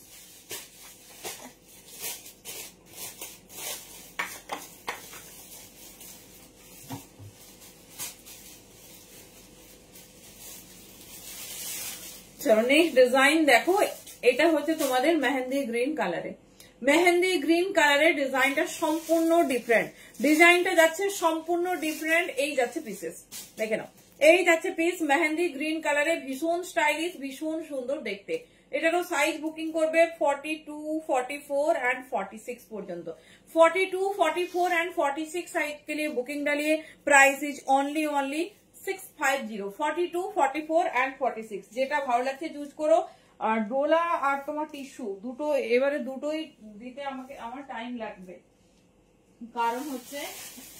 চলো নেক্সট ডিজাইন দেখো। এটা হচ্ছে তোমাদের মেহেন্দি গ্রিন কালারে। মেহেন্দি গ্রিন কালারের ডিজাইনটা সম্পূর্ণ ডিফারেন্ট, ডিজাইনটা যাচ্ছে সম্পূর্ণ ডিফারেন্ট। এই যাচ্ছে পিসেস, দেখে নাও। এই যাচ্ছে পিস মেহেন্দি গ্রিন কালারে, ভীষণ স্টাইলিশ, ভীষণ সুন্দর দেখতে। এটারও সাইজ বুকিং করবে 42, 44 and 46 পর্যন্ত। 42, 44 and 46 साइज के लिए बुकिंग डालिए। Price is only 650। 42, 44 and 46 যেটা ভালো লাগছে চুজ করো। আর ডোলা আর তোমার টিস্যু দুটো, এবারে দুটোই দিতে আমার টাইম লাগবে, কারণ হচ্ছে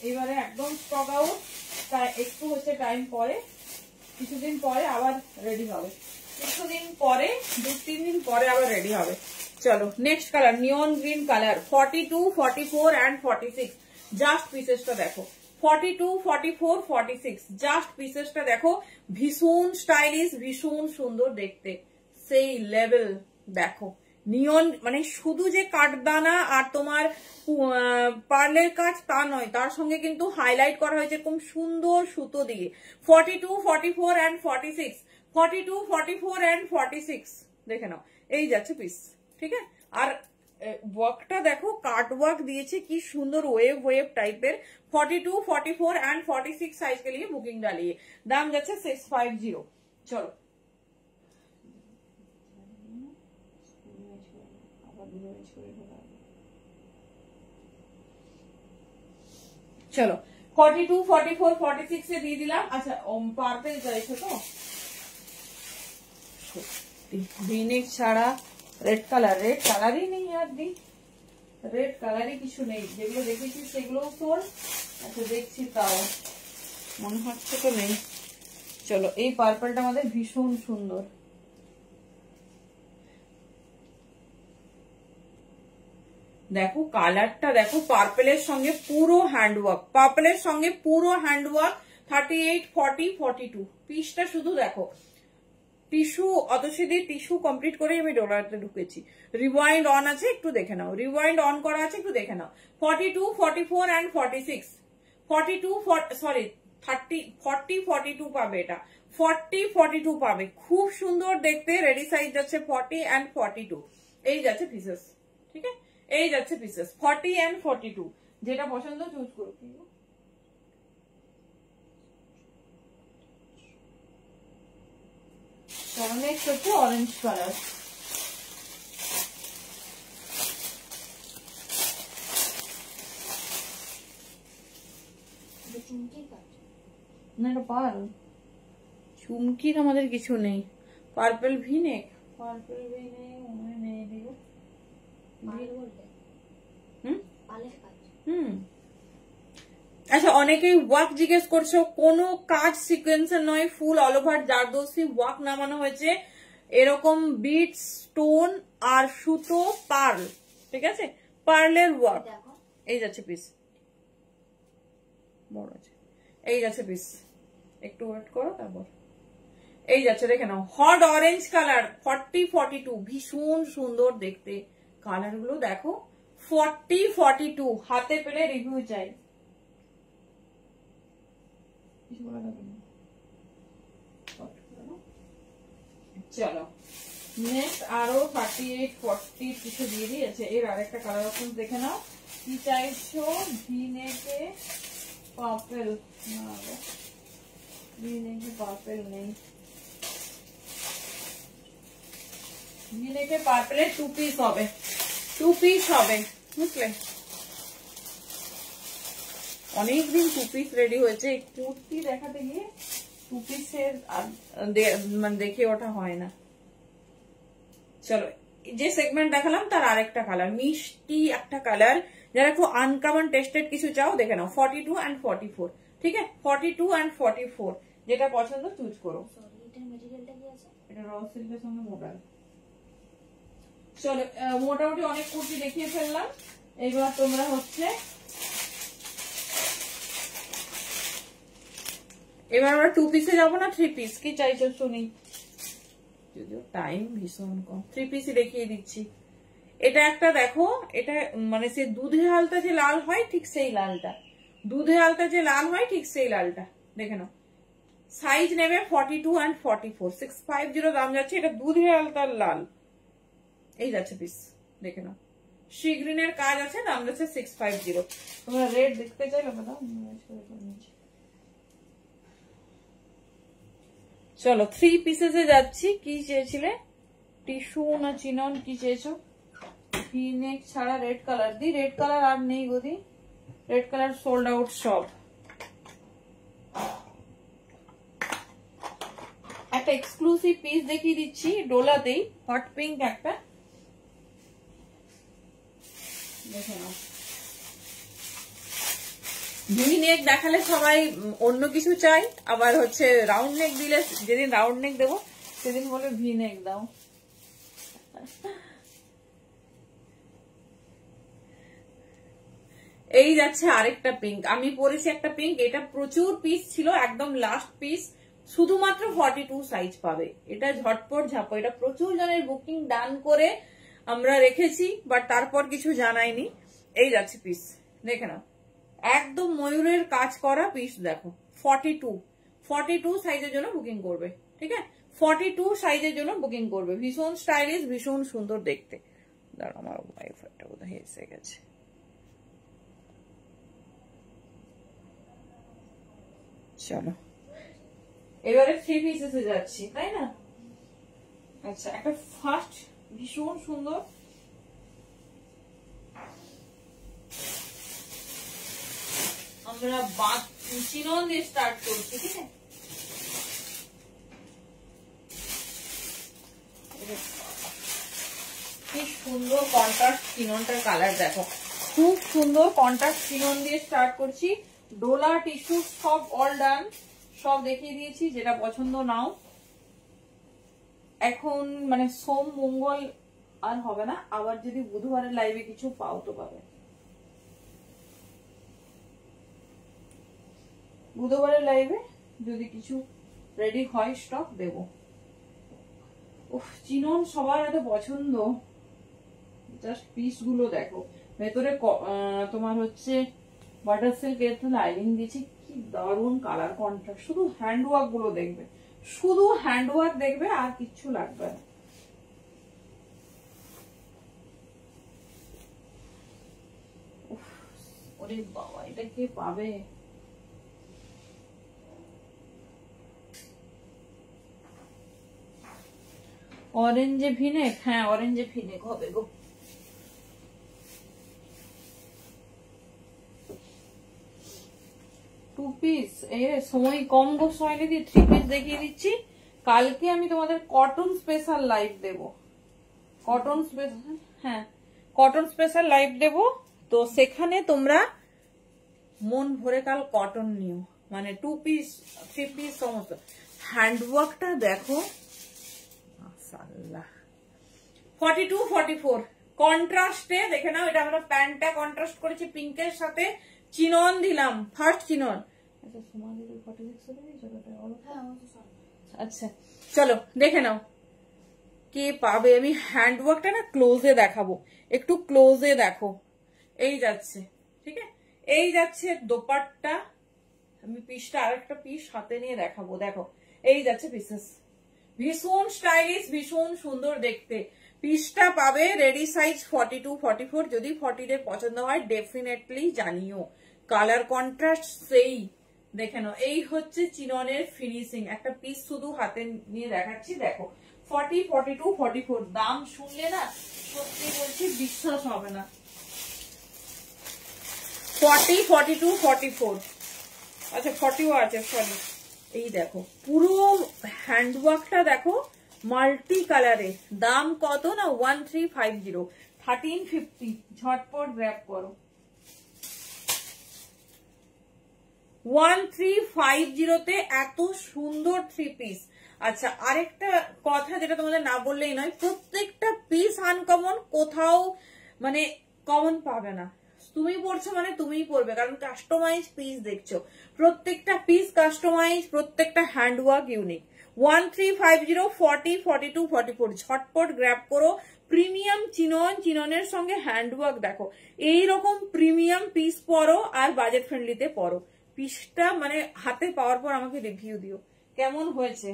এবারে একদম স্টক আউট, তাই একটু হচ্ছে টাইম পরে, কিছুদিন পরে আবার রেডি হবে, কিছুদিন পরে 2-3 দিন পরে আবার রেডি হবে। চলো next colour neon green colour. 42, 44 and 46 just পিসেসটা দেখো। 42, 44, 46 জাস্ট পিসেসটা দেখো, ভীষণ স্টাইলিশ, ভীষণ সুন্দর দেখতে। সেই লেভেল দেখো, নিয়ন মানে শুধু যে কাঠদানা আর তোমার পার্লের কাজ তা নয়, তার সঙ্গে কিন্তু হাইলাইট করা হয়েছে এরকম সুন্দর সুতো দিয়ে। 42, 44 and 46, 42, 44 and 46 দেখে নাও। এই যাচ্ছে পিস, ঠিক আছে। আর ওয়ার্কটা দেখো, কাট ওয়ার্ক দিয়েছে, কি সুন্দর ওয়েভ ওয়েভ টাইপের। 42, 44 and 46 साइज के लिए बुकिंग डालिए। दाम যাচ্ছে 650। চলো চলো 42, 44, 46 से দিয়ে দিলাম। আচ্ছা পার্পল চাইছো তো, ভিনেক ছাড়া রেড কালার, রেড কালারই নেই আর দি, রেড কালারই কিছু নেই। যেগুলো দেখেছি সেগুলো সোল। আচ্ছা দেখছি, তাও মনে হচ্ছে তো নেই। চলো এই পার্পলটা আমাদের ভীষণ সুন্দর, দেখো কালারটা দেখো, পার্পলের সঙ্গে পুরো হ্যান্ডওয়ার্ক, পার্পলের সঙ্গে পুরো হ্যান্ডওয়ার্ক। 38, 40, 42 পিসটা শুধু দেখো। টিস্যু অতসিদি টিস্যু কমপ্লিট করে আমি ডলারতে ঢুকেছি। রিওয়াইন্ড অন আছে, একটু দেখে নাও। রিওয়াইন্ড অন করা আছে, একটু দেখে নাও। 42, 44 and 46 42, সরি 30, 40, 42 পাবে। এটা 40, 42 পাবে, খুব সুন্দর দেখতে। রেডি সাইজ যাচ্ছে 40 and 42। এই যাচ্ছে পিসেস, ঠিক আছে। এই যাচ্ছে পিসেস 40 and 42, যেটা পছন্দ চুজ করো। নেক্সট হচ্ছে অরেঞ্জ কালার। না এটা পার্ল, চুমকির আমাদের কিছু নেই। পার্পল ভিনেক, পার্পল ভিনেক মনে নেই দিও। আচ্ছা অনেকেই ওয়ার্ক জিজ্ঞেস করছো, কোনো কাজ সিকোয়েন্সের নয়, ফুল অল ওভার জারদোসি ওয়ার্ক নামানো হয়েছে। এরকম বিট স্টোন আর সুতো পার্ল, ঠিক আছে, পার্লের ওয়ার্ক। এই যাচ্ছে পিস, বড় আছে। এই যাচ্ছে পিস, একটু ওয়েট করো তারপর। এই যাচ্ছে দেখে নাও, হট অরেঞ্জ কালার। 40, 42 ভীষণ সুন্দর দেখতে। কালার গুলো দেখো। 40, 42 হাতে পেলে রিভিউ চাই। চলো নেক্সট আরো 38 40 কিছু দিয়ে দিয়েছে। এর আরেকটা কালার অপশন দেখে নাও কি চাইছো। ভিনেকে পার্পল, না ভিনেকে পার্পল নেই, ভিনেকে পার্পলের 2 পিস হবে, 2 পিস হবে, বুঝলে? অনেকদিন 2 পিস রেডি হয়েছে। কুর্তি দেখাতে গিয়ে 2 পিসের মানে দেখে ওটা হয় না। চলো, যে সেগমেন্ট দেখালাম তার আরেকটা কালার, মিষ্টি একটা কালার। যারা একটু আনকমন টেস্টেড কিছু চাও দেখে নাও, 42 and 44, ঠিক আছে? 42 and 44 যেটা পছন্দ চুজ করো। এটার ম্যাটেরিয়ালটা কি আছে? এটা র সিল্কের সঙ্গে মোবাইল। চলো, মোটামুটি অনেক কুর্তি দেখিয়ে ফেললাম। এবার তোমরা হচ্ছে এবার আমরা 2 পিসে যাবো না 3 পিস? কি চাইছো শুনি? যদিও টাইম ভীষণ কম, 3 পিসই দেখিয়ে দিচ্ছি। এটা একটা দেখো, এটা মানে সে দুধে আলতা যে লাল হয় ঠিক সেই লালটা, দুধে আলতা যে লাল হয় ঠিক সেই লালটা, দেখে নাও। সাইজ নেবে 42 and 44, 650 দাম যাচ্ছে। এটা দুধে আলতার লাল, এই যাচ্ছে পিস, দেখে নাও। সি গ্রিনের কাজ আছে, দাম যাচ্ছে 650। তোমরা রেট দেখতে চাইলে দাও। চলো 3 পিসেসে যাচ্ছি। কি চেয়েছিলে? টিস্যু না চিনন, কি চেয়েছো? ভিনেক ছাড়া রেড কালার দি, রেড কালার আর নেই গদি, রেড কালার সোল্ড আউট সব। একটা এক্সক্লুসিভ পিস দেখিয়ে দিচ্ছি, ডোলাতেই, হট পিঙ্ক একটা, দেখে নাও। ভি নেক দেখালে সবাই অন্য কিছু চাই, আবার হচ্ছে রাউন্ড নেক দিলে, যেদিন রাউন্ড নেক দেবো সেদিন বলে ভি নেক দাও। এই যাচ্ছে আরেকটা পিঙ্ক, আমি পরেছি একটা পিঙ্ক, এটা প্রচুর পিস ছিল, একদম লাস্ট পিস, শুধুমাত্র 42 সাইজ পাবে। এটা ঝটপট ঝাপো, এটা প্রচুর জনের বুকিং ডান করে আমরা রেখেছি, বাট তারপর কিছু জানাইনি। এই যাচ্ছে পিস, দেখে নাও, একদম ময়ূরের কাজ করা পিস। দেখো 42 সাইজের জন্য বুকিং করবে, ঠিক আছে? 42 সাইজের জন্য বুকিং করবে। ভীষণ স্টাইলিশ, ভীষণ সুন্দর দেখতে। দাঁড়া, আমার ওয়াইফাইটা বোধহয় এসে গেছে। চলো, এবারে 3 পিসেসে যাচ্ছি, তাই না? আচ্ছা, একটা ফার্স্ট ভীষণ সুন্দর, আমরা চিনন দিয়ে স্টার্ট করছি, ঠিক আছে? কি সুন্দর কন্ট্রাস্ট চিননটার কালার দেখো, খুব সুন্দর কন্ট্রাস্ট চিনন দিয়ে স্টার্ট করছি। ডোলা টিস্যু সব অল ডান, সব দেখিয়ে দিয়েছি, যেটা পছন্দ নাও। এখন মানে সোম মঙ্গল আর হবে না, আবার যদি বুধবারের লাইভে কিছু পাও তো পাবে। বুধবারের লাইভে যদি কিছু রেডি হয় স্টক দেব। উফ, চিনন সবার এত পছন্দ। জাস্ট পিস গুলো দেখো, ভেতরে তোমার হচ্ছে বাটার সিল্ক এর লাইনিং দিয়েছি, কি দারুণ কালার কন্ট্রাস্ট। শুধু হ্যান্ড ওয়ার্ক গুলো দেখবে, শুধু হ্যান্ড ওয়ার্ক দেখবে, আর কিচ্ছু লাগবে না। ওরে বাবা, এটা কে পাবে? অরেঞ্জে ভিনেক, হ্যাঁ অরেঞ্জে ভিনেক হবে গো। টু পিস, সময় কম গো সোনালি, 3 পিস দেখিয়ে দিচ্ছি। কালকে আমি তোমাদের কটন স্পেশাল লাইভ দেব, কটন স্পেশাল, হ্যাঁ কটন স্পেশাল লাইভ দেব। তো সেখানে তোমরা মন ভরে কাল কটন নিও, মানে 2 পিস 3 পিস সমস্ত। হ্যান্ডওয়ার্কটা দেখো, 42 44 কন্ট্রাস্টে, দেখে নাও। এটা আমরা প্যান্টটা কন্ট্রাস্ট করেছি পিঙ্কের সাথে, চিনন দিলাম, ফার্স্ট চিনন। আচ্ছা, তোমাদের 46 আচ্ছা, চলো দেখে নাও কে পাবে। আমি হ্যান্ডওয়ার্কটা না ক্লোজে দেখাবো, একটু ক্লোজে দেখো। এই যাচ্ছে, ঠিক আছে? এই যাচ্ছে দোপাট্টা, আমি পিসটা আরেকটা পিস হাতে নিয়ে দেখাবো, দেখো এই যাচ্ছে পিসেস। ভীষণ স্টাইলিশ, ভীষণ সুন্দর দেখতে। পিসটা পাবে রেডি সাইজ 42, 44। যদি 40 দের পছন্দ হয় ডেফিনেটলি জানিও। কালার কন্ট্রাস্ট সেই দেখে নাও। এই হচ্ছে চিননের ফিনিশিং। একটা পিস শুধু হাতে নিয়ে দেখাচ্ছি, দেখো 40, 42, 44। দাম শুনলে না সত্যি বলছি বিশ্বাস হবে না। 40, 42, 44। আচ্ছা 40ও আছে, সরি। এই দেখো পুরো হ্যান্ডওয়ার্কটা দেখো, মাল্টি কালারে। দাম কত না 1350, 1350। ঝটপট গ্র্যাব করো। 1350 এত সুন্দর 3 পিস। আচ্ছা আরেকটা কথা যেটা তোমাদের না বললেই নয়, প্রত্যেকটা পিস আনকমন, কোথাও মানে কমন পাবে না। তুমি পড়ছো মানে তুমিই পড়বে, কারণ কাস্টমাইজ পিস দেখছো। প্রত্যেকটা পিস কাস্টমাইজ, প্রত্যেকটা হ্যান্ডওয়ার্ক ইউনিক। 1350, 40, 42, 44। ঝটপট গ্র্যাব করো। প্রিমিয়াম চিনন, চিননের সঙ্গে হ্যান্ডওয়ার্ক দেখো। এইরকম প্রিমিয়াম পিস পরো আর বাজেট ফ্রেন্ডলিতে পরো। পিসটা মানে হাতে পাওয়ার পর আমাকে রিভিউ দিও কেমন হয়েছে।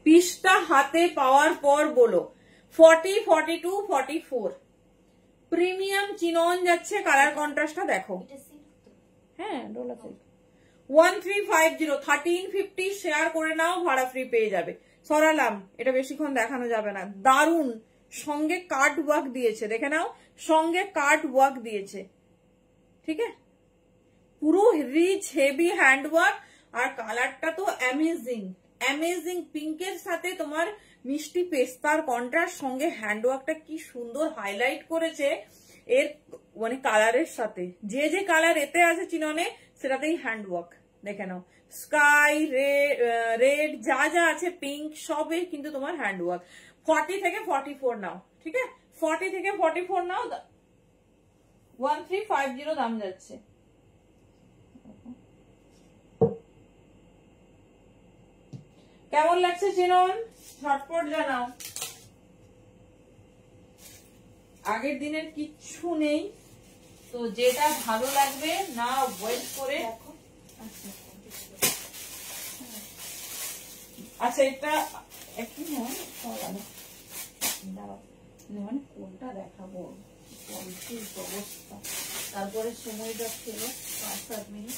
পিসটা হাতে পাওয়ার পর বলো। 40, 42, 44 প্রিমিয়াম চিনন যাচ্ছে। কালার কন্ট্রাস্টটা দেখো। হ্যাঁ ডোলা সিল্ক। 1350, 1350 শেয়ার করে নাও, ভাড়া ফ্রি পেয়ে যাবে। সরালাম, এটা বেশিক্ষণ দেখানো যাবে না। দারুন, সঙ্গে কাট ওয়ার্ক দিয়েছে, দেখে নাও, সঙ্গে কাট ওয়ার্ক দিয়েছে। ঠিক আছে, পুরো রিচ হেভি হ্যান্ড ওয়ার্ক। আর কালারটা তো অ্যামেজিং, অ্যামেজিং। পিঙ্কের সাথে তোমার মিষ্টি পেস্তার কন্ট্রাস্ট, সঙ্গে হ্যান্ড ওয়ার্কটা কি সুন্দর হাইলাইট করেছে এর মানে কালারের সাথে। যে যে কালার এতে আছে চিননে সেটাতেই হ্যান্ড ওয়ার্ক। দেখে নাও, স্কাই রেড যা যা আছে, পিঙ্ক, সবে কিন্তু তোমার হ্যান্ড ওয়ার্ক। 40 থেকে 44 নাও, ঠিক আছে, 40 থেকে 44 নাও। 1350 দাম যাচ্ছে। কেমন লাগছে চিনন? ঝটপট জানাও। আগের দিনের কিচ্ছু নেই তো, যেটা ভালো লাগবে না ওয়েট করে। আচ্ছা এটা একটু মানে কোনটা দেখাবো, অবস্থা। তারপরে সময়টা ছিল 5-7 মিনিট।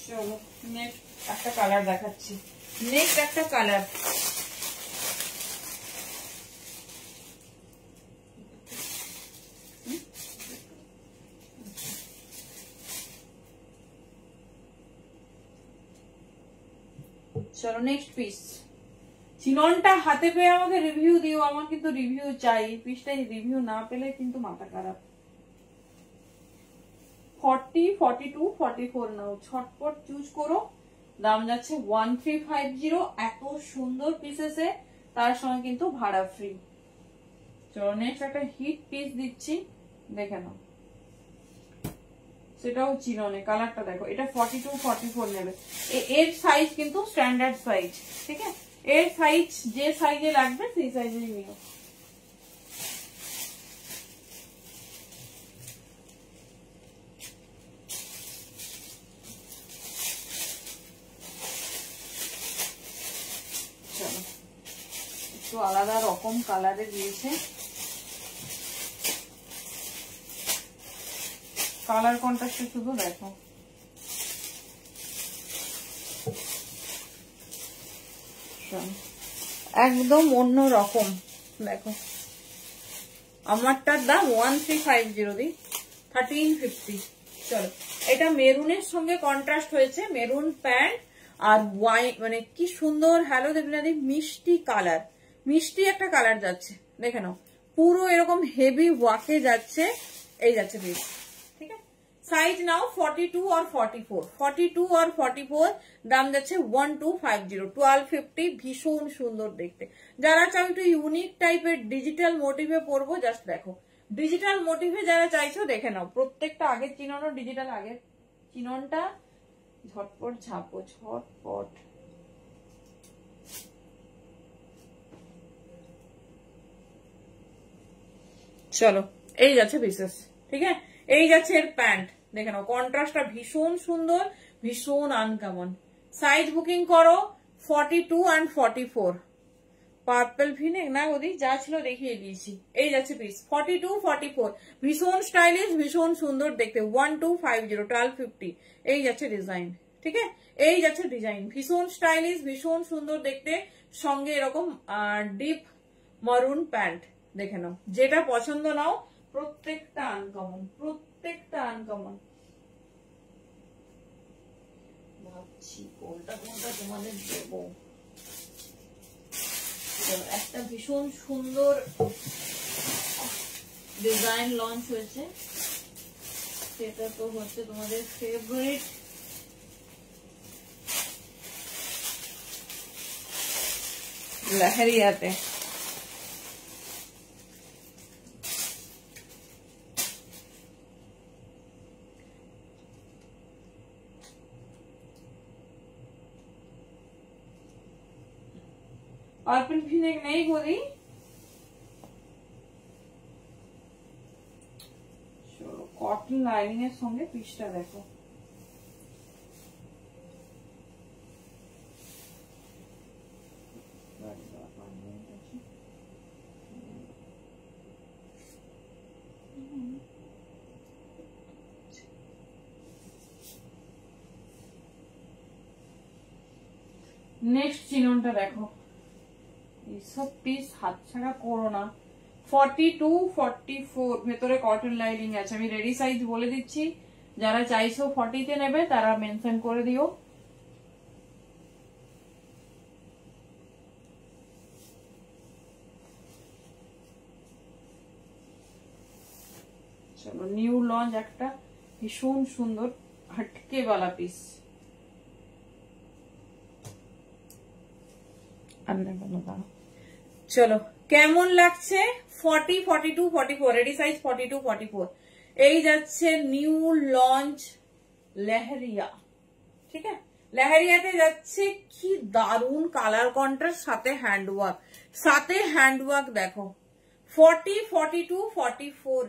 চলো নেক্সট একটা কালার দেখাচ্ছি। নেক্সট একটা কালার, চলো নেক্সট পিস। চিননটা হাতে পেয়ে আমাকে রিভিউ দিও, আমার কিন্তু রিভিউ চাই। পিসটাই রিভিউ না পেলে কিন্তু মাথা খারাপ। 40, 42, 44 নাও, ছটপট চুজ করো। দাম যাচ্ছে 1350। এত সুন্দর পিসেসে, তার সঙ্গে কিন্তু ভাড়া ফ্রি। চলো নেক্সট একটা হিট পিস দিচ্ছি, দেখে নাও। সেটাও চিননে, কালারটা দেখো। এটা 42, 44 নেবে। এর সাইজ কিন্তু স্ট্যান্ডার্ড সাইজ, ঠিক আছে। এর সাইজ যে সাইজে লাগবে সেই সাইজেই নিও। চলো একটু আলাদা রকম কালারে দিয়েছে। কালার কন্ট্রাস্ট শুধু দেখো। একদম অন্য রকম দেখো। আমারটার দাম 1350 দি, 1350। চলো এটা মেরুনের সঙ্গে কন্ট্রাস্ট হয়েছে, মেরুন প্যান্ট আর ওয়াইন, মানে কি সুন্দর। হ্যালো দেবনাদি, মিষ্টি কালার, মিষ্টি একটা কালার যাচ্ছে, দেখে নাও। পুরো এরকম হেভি ওয়াকে যাচ্ছে। এই যাচ্ছে বেশ, ঠিক আছে। সাইজ নাও 42 আর 44, 42 আর 44। দাম যাচ্ছে 1250, 1250। ভীষণ সুন্দর দেখতে। যারা চাও একটু ইউনিক টাইপের ডিজিটাল মোটিভে পরবো, জাস্ট দেখো। ডিজিটাল মোটিভে যারা চাইছো দেখে নাও। প্রত্যেকটা আগের চিননও ডিজিটাল। আগের চিননটা ঝটপট ঝাপো, ঝটপট। চলো এই যাচ্ছে পিসেস, ঠিক আছে। এই যাচ্ছে এর প্যান্ট, দেখে নাও কন্ট্রাস্টটা ভীষণ সুন্দর, ভীষণ আনকমন। সাইজ বুকিং করো 42 and 44। পার্পল ভিনেক না ওদি যা ছিল দেখিয়ে দিয়েছি। এই যাচ্ছে পিস 42 44, ভীষণ স্টাইলিশ, ভীষণ সুন্দর দেখতে। 1250 1250 এই যাচ্ছে ডিজাইন, ঠিক আছে। এই যাচ্ছে ডিজাইন, ভীষণ স্টাইলিশ, ভীষণ সুন্দর দেখতে, সঙ্গে এরকম ডিপ মারুন প্যান্ট। দেখে নাও, যেটা পছন্দ নাও, প্রত্যেকটা আনকমন, প্রত্যেকটা আনকমন। ভাবছি কোনটা কোনটা তোমাদের দেবো। একটা ভীষণ সুন্দর ডিজাইন লঞ্চ হয়েছে, সেটা তো হচ্ছে তোমাদের ফেভারিট লহরিয়াতে। পার্পল ভিনেক নেই বলি, কটন লাইনিং এর সঙ্গে পিসটা দেখো। নেক্সট চিননটা দেখো, এইসব পিস হাতছাড়া করো না। 42 44 ভেতরে কটন লাইনিং আছে। আমি রেডি সাইজ বলে দিচ্ছি, যারা চাইছো 40 তে নেবে তারা মেনশন করে দিও। চলো, নিউ লঞ্চ একটা ভীষণ সুন্দর হটকে वाला পিস। চলো কেমন লাগছে? 40 42 44 রেডি সাইজ 42 44। এই যাচ্ছে নিউ লঞ্চ লেহেরিয়া, ঠিক আছে। লেহেরিয়াতে যাচ্ছে, কি দারুন কালার কন্ট্রাস্ট, সাথে হ্যান্ডওয়ার্ক, সাথে হ্যান্ডওয়ার্ক দেখো। 40 42 44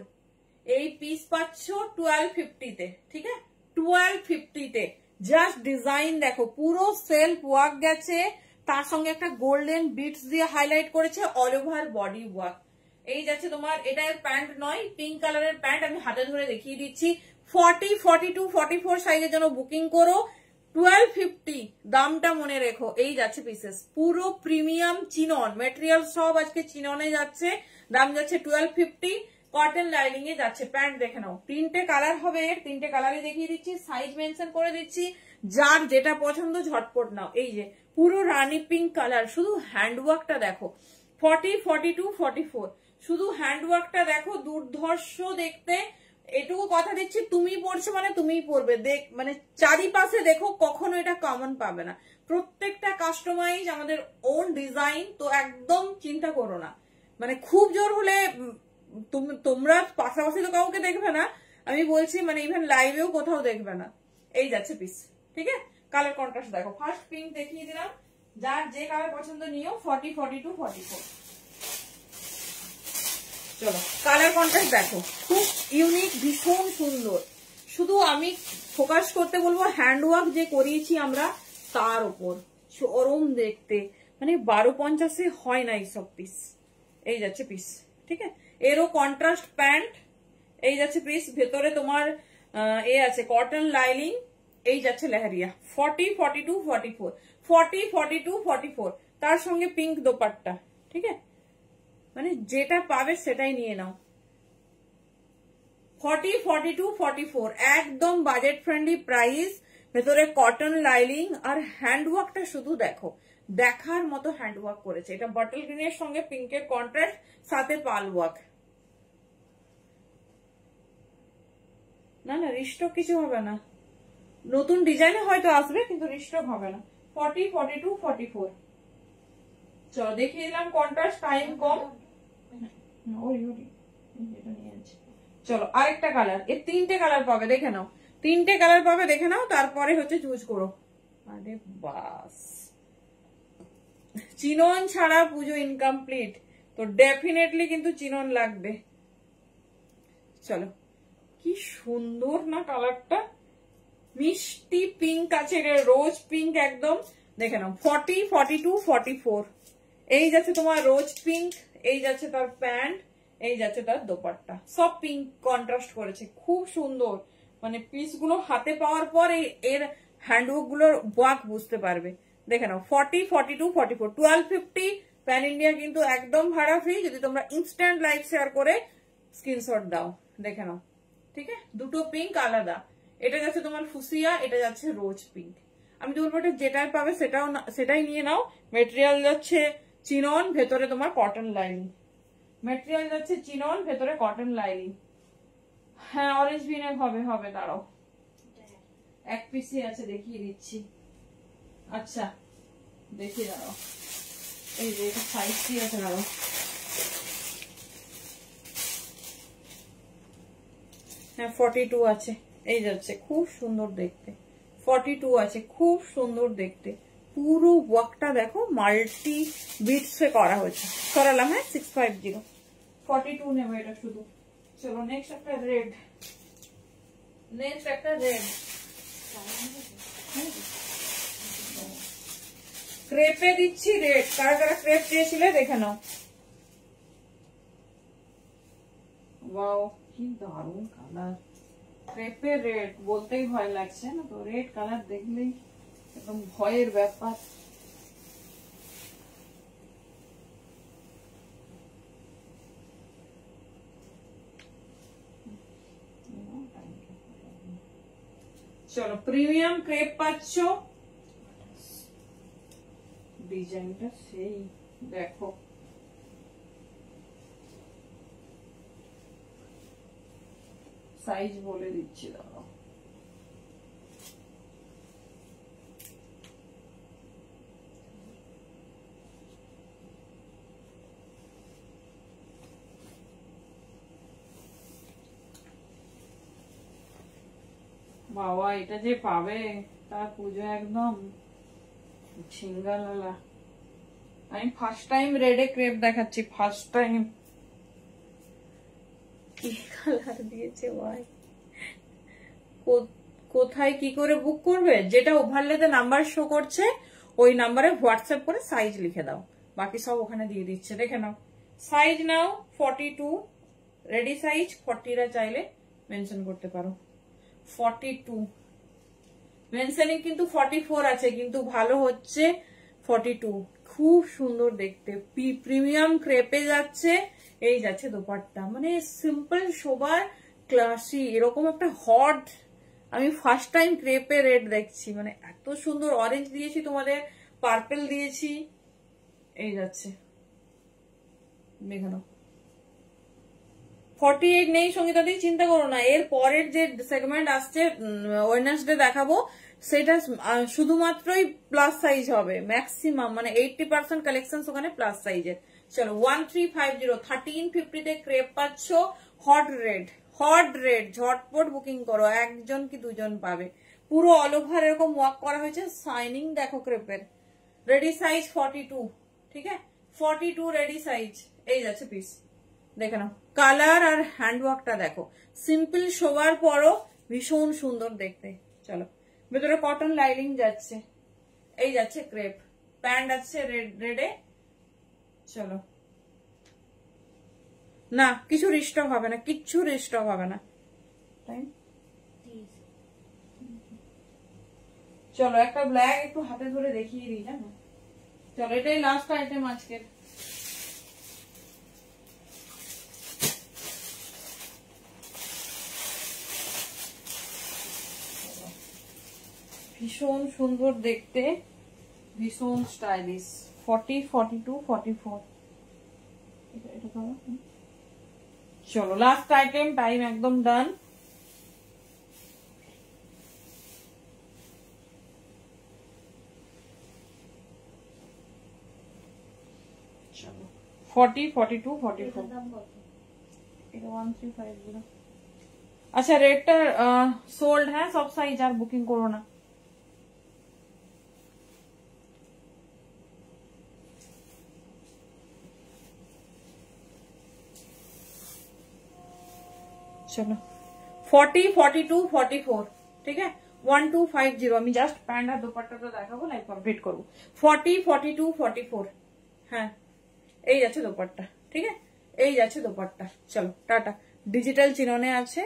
এই পিস পাচ্ছ 1250 তে, ঠিক আছে। 1250 তে জাস্ট ডিজাইন দেখো, পুরো সেলফ ওয়ার্ক গেছে, তার সঙ্গে একটা গোল্ডেন বিটস দিয়ে হাইলাইট করেছে, অল ওভার বডি ওয়ার্ক। এই যাচ্ছে তোমার, এটা প্যান্ট নয়, পিঙ্ক কালারের প্যান্ট, আমি হাতে ধরে দেখিয়ে দিচ্ছি। 40 42 44 সাইজের জন্য বুকিং করো। 1250 দামটা মনে রেখো। এই যাচ্ছে পিসেস, পুরো প্রিমিয়াম চিনন মেটেরিয়াল, সব আজকে চিননে যাচ্ছে। দাম যাচ্ছে 1250, কটন লাইনিং এ যাচ্ছে। প্যান্ট দেখে নাও, তিনটে কালার হবে, তিনটে কালারই দেখিয়ে দিচ্ছি, সাইজ মেনশন করে দিচ্ছি, যার যেটা পছন্দ ঝটপট নাও। এই যে পুরো রানী পিঙ্ক কালার, শুধু হ্যান্ডওয়ার্কটা দেখো। 40 42 44 শুধু হ্যান্ডওয়ার্কটা দেখো, দুর্ধর্ষ দেখতে। এটুকু কথা দিচ্ছি, তুমি পড়ছো মানে তুমিই পড়বে, দেখ মানে চারিপাশে দেখো, কখনো এটা কমন পাবে না। প্রত্যেকটা কাস্টমাইজ, আমাদের ওন ডিজাইন, তো একদম চিন্তা করো না। মানে খুব জোর হলে তোমরা পাশাপাশি তো কাউকে দেখবে না, আমি বলছি মানে ইভেন লাইভেও কোথাও দেখবে না। এই যাচ্ছে পিস, ঠিক আছে। কালার কন্ট্রাস্ট দেখো, ফার্স্ট পিঙ্ক দেখিয়ে দিলাম, যার যে কালার পছন্দ নিও। 40 42 44। চলো কালার কন্ট্রাস্ট দেখো, খুব ইউনিক, ভীষণ সুন্দর। শুধু আমি ফোকাস করতে বলবো হ্যান্ডওয়ার্ক যে করিয়েছি আমরা, তার উপর চরম দেখতে, মানে 1250 হয় না এইসব পিস। এই যাচ্ছে পিস, ঠিক আছে। এরও কন্ট্রাস্ট প্যান্ট। এই যাচ্ছে পিস, ভেতরে তোমার এ আছে কটন লাইনিং। এই যাচ্ছে লেহেরিয়া 40 42 44 40 42 44, তার সঙ্গে পিঙ্ক দোপাট্টা, ঠিক আছে। মানে যেটা পাবে সেটাই নিয়ে নাও। 40 42 44 একদম বাজেট ফ্রেন্ডলি প্রাইস। ভেতরে কটন লাইনিং আর হ্যান্ডওয়ার্কটা শুধু দেখো, দেখার মতো হ্যান্ডওয়ার্ক করেছে। এটা বটল গ্রিনের সঙ্গে পিঙ্কের কন্ট্রাস্ট, সাথে পাল ওয়ার্ক। না না রিস্টক কিছু হবে না, নতুন ডিজাইনে হয়তো আসবে, কিন্তু রিস্টক হবে না। 40 42 44। চলো দেখিয়ে দিলাম কন্ট্রাস্ট, টাইম কম। চলো আরেকটা কালার, এর তিনটে কালার পাবে, দেখে নাও, তিনটে কালার পাবে, দেখে নাও, তারপরে হচ্ছে চুজ করো। আরে বাস, চিনন ছাড়া পুজো ইনকমপ্লিট, তো ডেফিনেটলি কিন্তু চিনন লাগবে। চলো কি সুন্দর না কালারটা, মিষ্টি পিঙ্ক আছে, রোজ পিঙ্ক একদম। দেখে নাও 40, 42, 44 এই যাচ্ছে তোমার রোজ পিঙ্ক, এই যাচ্ছে তার প্যান্ট, এই যাচ্ছে তার দোপাট্টা, সব পিঙ্ক কন্ট্রাস্ট করেছে, খুব সুন্দর। মানে পিস গুলো হাতে পাওয়ার পর এর হ্যান্ডওয়ার্ক গুলোর ওয়ার্ক বুঝতে পারবে। দেখে নাও 40, 42, 44, 1250 প্যান ইন্ডিয়া কিন্তু একদম ভাড়া ফ্রি যদি তোমরা ইনস্ট্যান্ট লাইভ শেয়ার করে স্ক্রিনশট দাও। দেখে নাও, ঠিক আছে, দুটো পিঙ্ক আলাদা, এটা যাচ্ছে তোমার ফুসিয়া, এটা যাচ্ছে রোজ পিঙ্ক। আমি তো বলবো যেটাই পাবে সেটাই নিয়ে নাও। মেটেরিয়াল যাচ্ছে চিনন, ভেতরে তোমার কটন লাইনিং। মেটেরিয়াল যাচ্ছে চিনন, ভেতরে কটন লাইনিং। হ্যাঁ অরেঞ্জ ভিনেক হবে দাঁড়াও, এক পিসই আছে দেখিয়ে দিচ্ছি। আচ্ছা দেখিয়ে দাঁড়াও, এই যে এটা সাইজ কি আছে দাঁড়াও, হ্যাঁ 42 আছে, এই যাচ্ছে খুব সুন্দর দেখতে, 42 আছে, খুব সুন্দর দেখতে। পুরো ওয়ার্কটা দেখো মাল্টি বিটস এ করা হয়েছে। সরালাম, হ্যাঁ 650, 42 নেবো এটা শুধু। চলো নেক্সট একটা রেড, নেক্সট একটা রেড। ক্রেপে দিচ্ছি রেড, কারা কারা ক্রেপ চেয়েছিলে দেখে নাও। ওয়াও কি দারুণ কালার, ক্রেপে রেড বলতেই ভয় লাগছে না তো, রেড কালার দেখলেই একদম ভয়ের ব্যাপার। চলো প্রিমিয়াম ক্রেপ পাচ্ছ, ডিজাইনটা সেই দেখো, সাইজ বলে দিচ্ছি দাঁড়াও, বাবা এটা যে পাবে তার পুজো একদম ছিঙ্গালালা। আমি ফার্স্ট টাইম রেডে ক্রেপ দেখাচ্ছি, ফার্স্ট টাইম। কি কালার দিয়েছে ভাই, কোথায় কি করে বুক করবে, যেটা ওভারলেতে নাম্বার শো করছে ওই নাম্বারে হোয়াটসঅ্যাপ করে সাইজ লিখে দাও, বাকি সব ওখানে দিয়ে দিচ্ছে। দেখে নাও সাইজ নাও 42, রেডি সাইজ 40 রা চাইলে মেনশন করতে পারো। 42 মেনশনিং কিন্তু 44 আছে, কিন্তু ভালো হচ্ছে 42, খুব সুন্দর দেখতে, প্রিমিয়াম ক্রেপে যাচ্ছে, এই যাচ্ছে দোপাট্টা, মানে সিম্পল সোবার ক্লাসি এরকম একটা হট। আমি ফার্স্ট টাইম ক্রেপে রেড দেখছি, মানে এত সুন্দর অরেঞ্জ দিয়েছি তোমাদের, পার্পল দিয়েছি, এই যাচ্ছে দেখে নাও। 48 নেই সঙ্গীতা দি, চিন্তা করো না, এর পরের যে সেগমেন্ট আসছে ওয়েডনেসডে দেখাবো সেটা শুধুমাত্রই প্লাস সাইজ হবে, ম্যাক্সিমাম মানে 80% কালেকশন ওখানে প্লাস সাইজের। চলো 1350, 1350 তে ক্রেপ পাচ্ছ, হট রেড, হট রেড, ঝটপট বুকিং করো, একজন কি দুজন পাবে। পুরো অল ওভার এরকম ওয়ার্ক করা হয়েছে, শাইনিং দেখো ক্রেপের। রেডি সাইজ 42, ঠিক আছে 42 রেডি সাইজ, এই যাচ্ছে পিস। দেখে নাও কালার আর হ্যান্ডওয়ার্কটা দেখো, সিম্পল শোবার পরও ভীষণ সুন্দর দেখতে। চলো ভেতরে কটন লাইনিং যাচ্ছে, এই যাচ্ছে ক্রেপ, প্যান্ট আছে রেডে। চলো না কিছু রিস্টক হবে না, কিচ্ছু রিস্টক হবে না। চলো একটা ব্ল্যাক একটু হাতে ধরে দেখিয়ে দিই, জানো। চলো এটাই লাস্ট আইটেম আজকের। ভীষণ সুন্দর দেখতে, ভীষণ স্টাইলিশ, 40, 42, 44। চলো লাস্ট আইটেম, টাইম একদম ডান। চলো 40, 42, 44, এটা 1350। আচ্ছা রেটটা সোল্ড, হ্যাঁ সব সাইজ, আর বুকিং করো না। চলো 40, 42, 44, ঠিক আছে 1250। আমি জাস্ট প্যান্ট আর দোপাট্টাটা দেখাবো, লাইভ কমপ্লিট করবো। 40, 42, 44, হ্যাঁ এই যাচ্ছে দোপাট্টা, ঠিক আছে এই যাচ্ছে দোপাট্টা। চলো টাটা। ডিজিটাল চিননে আছে।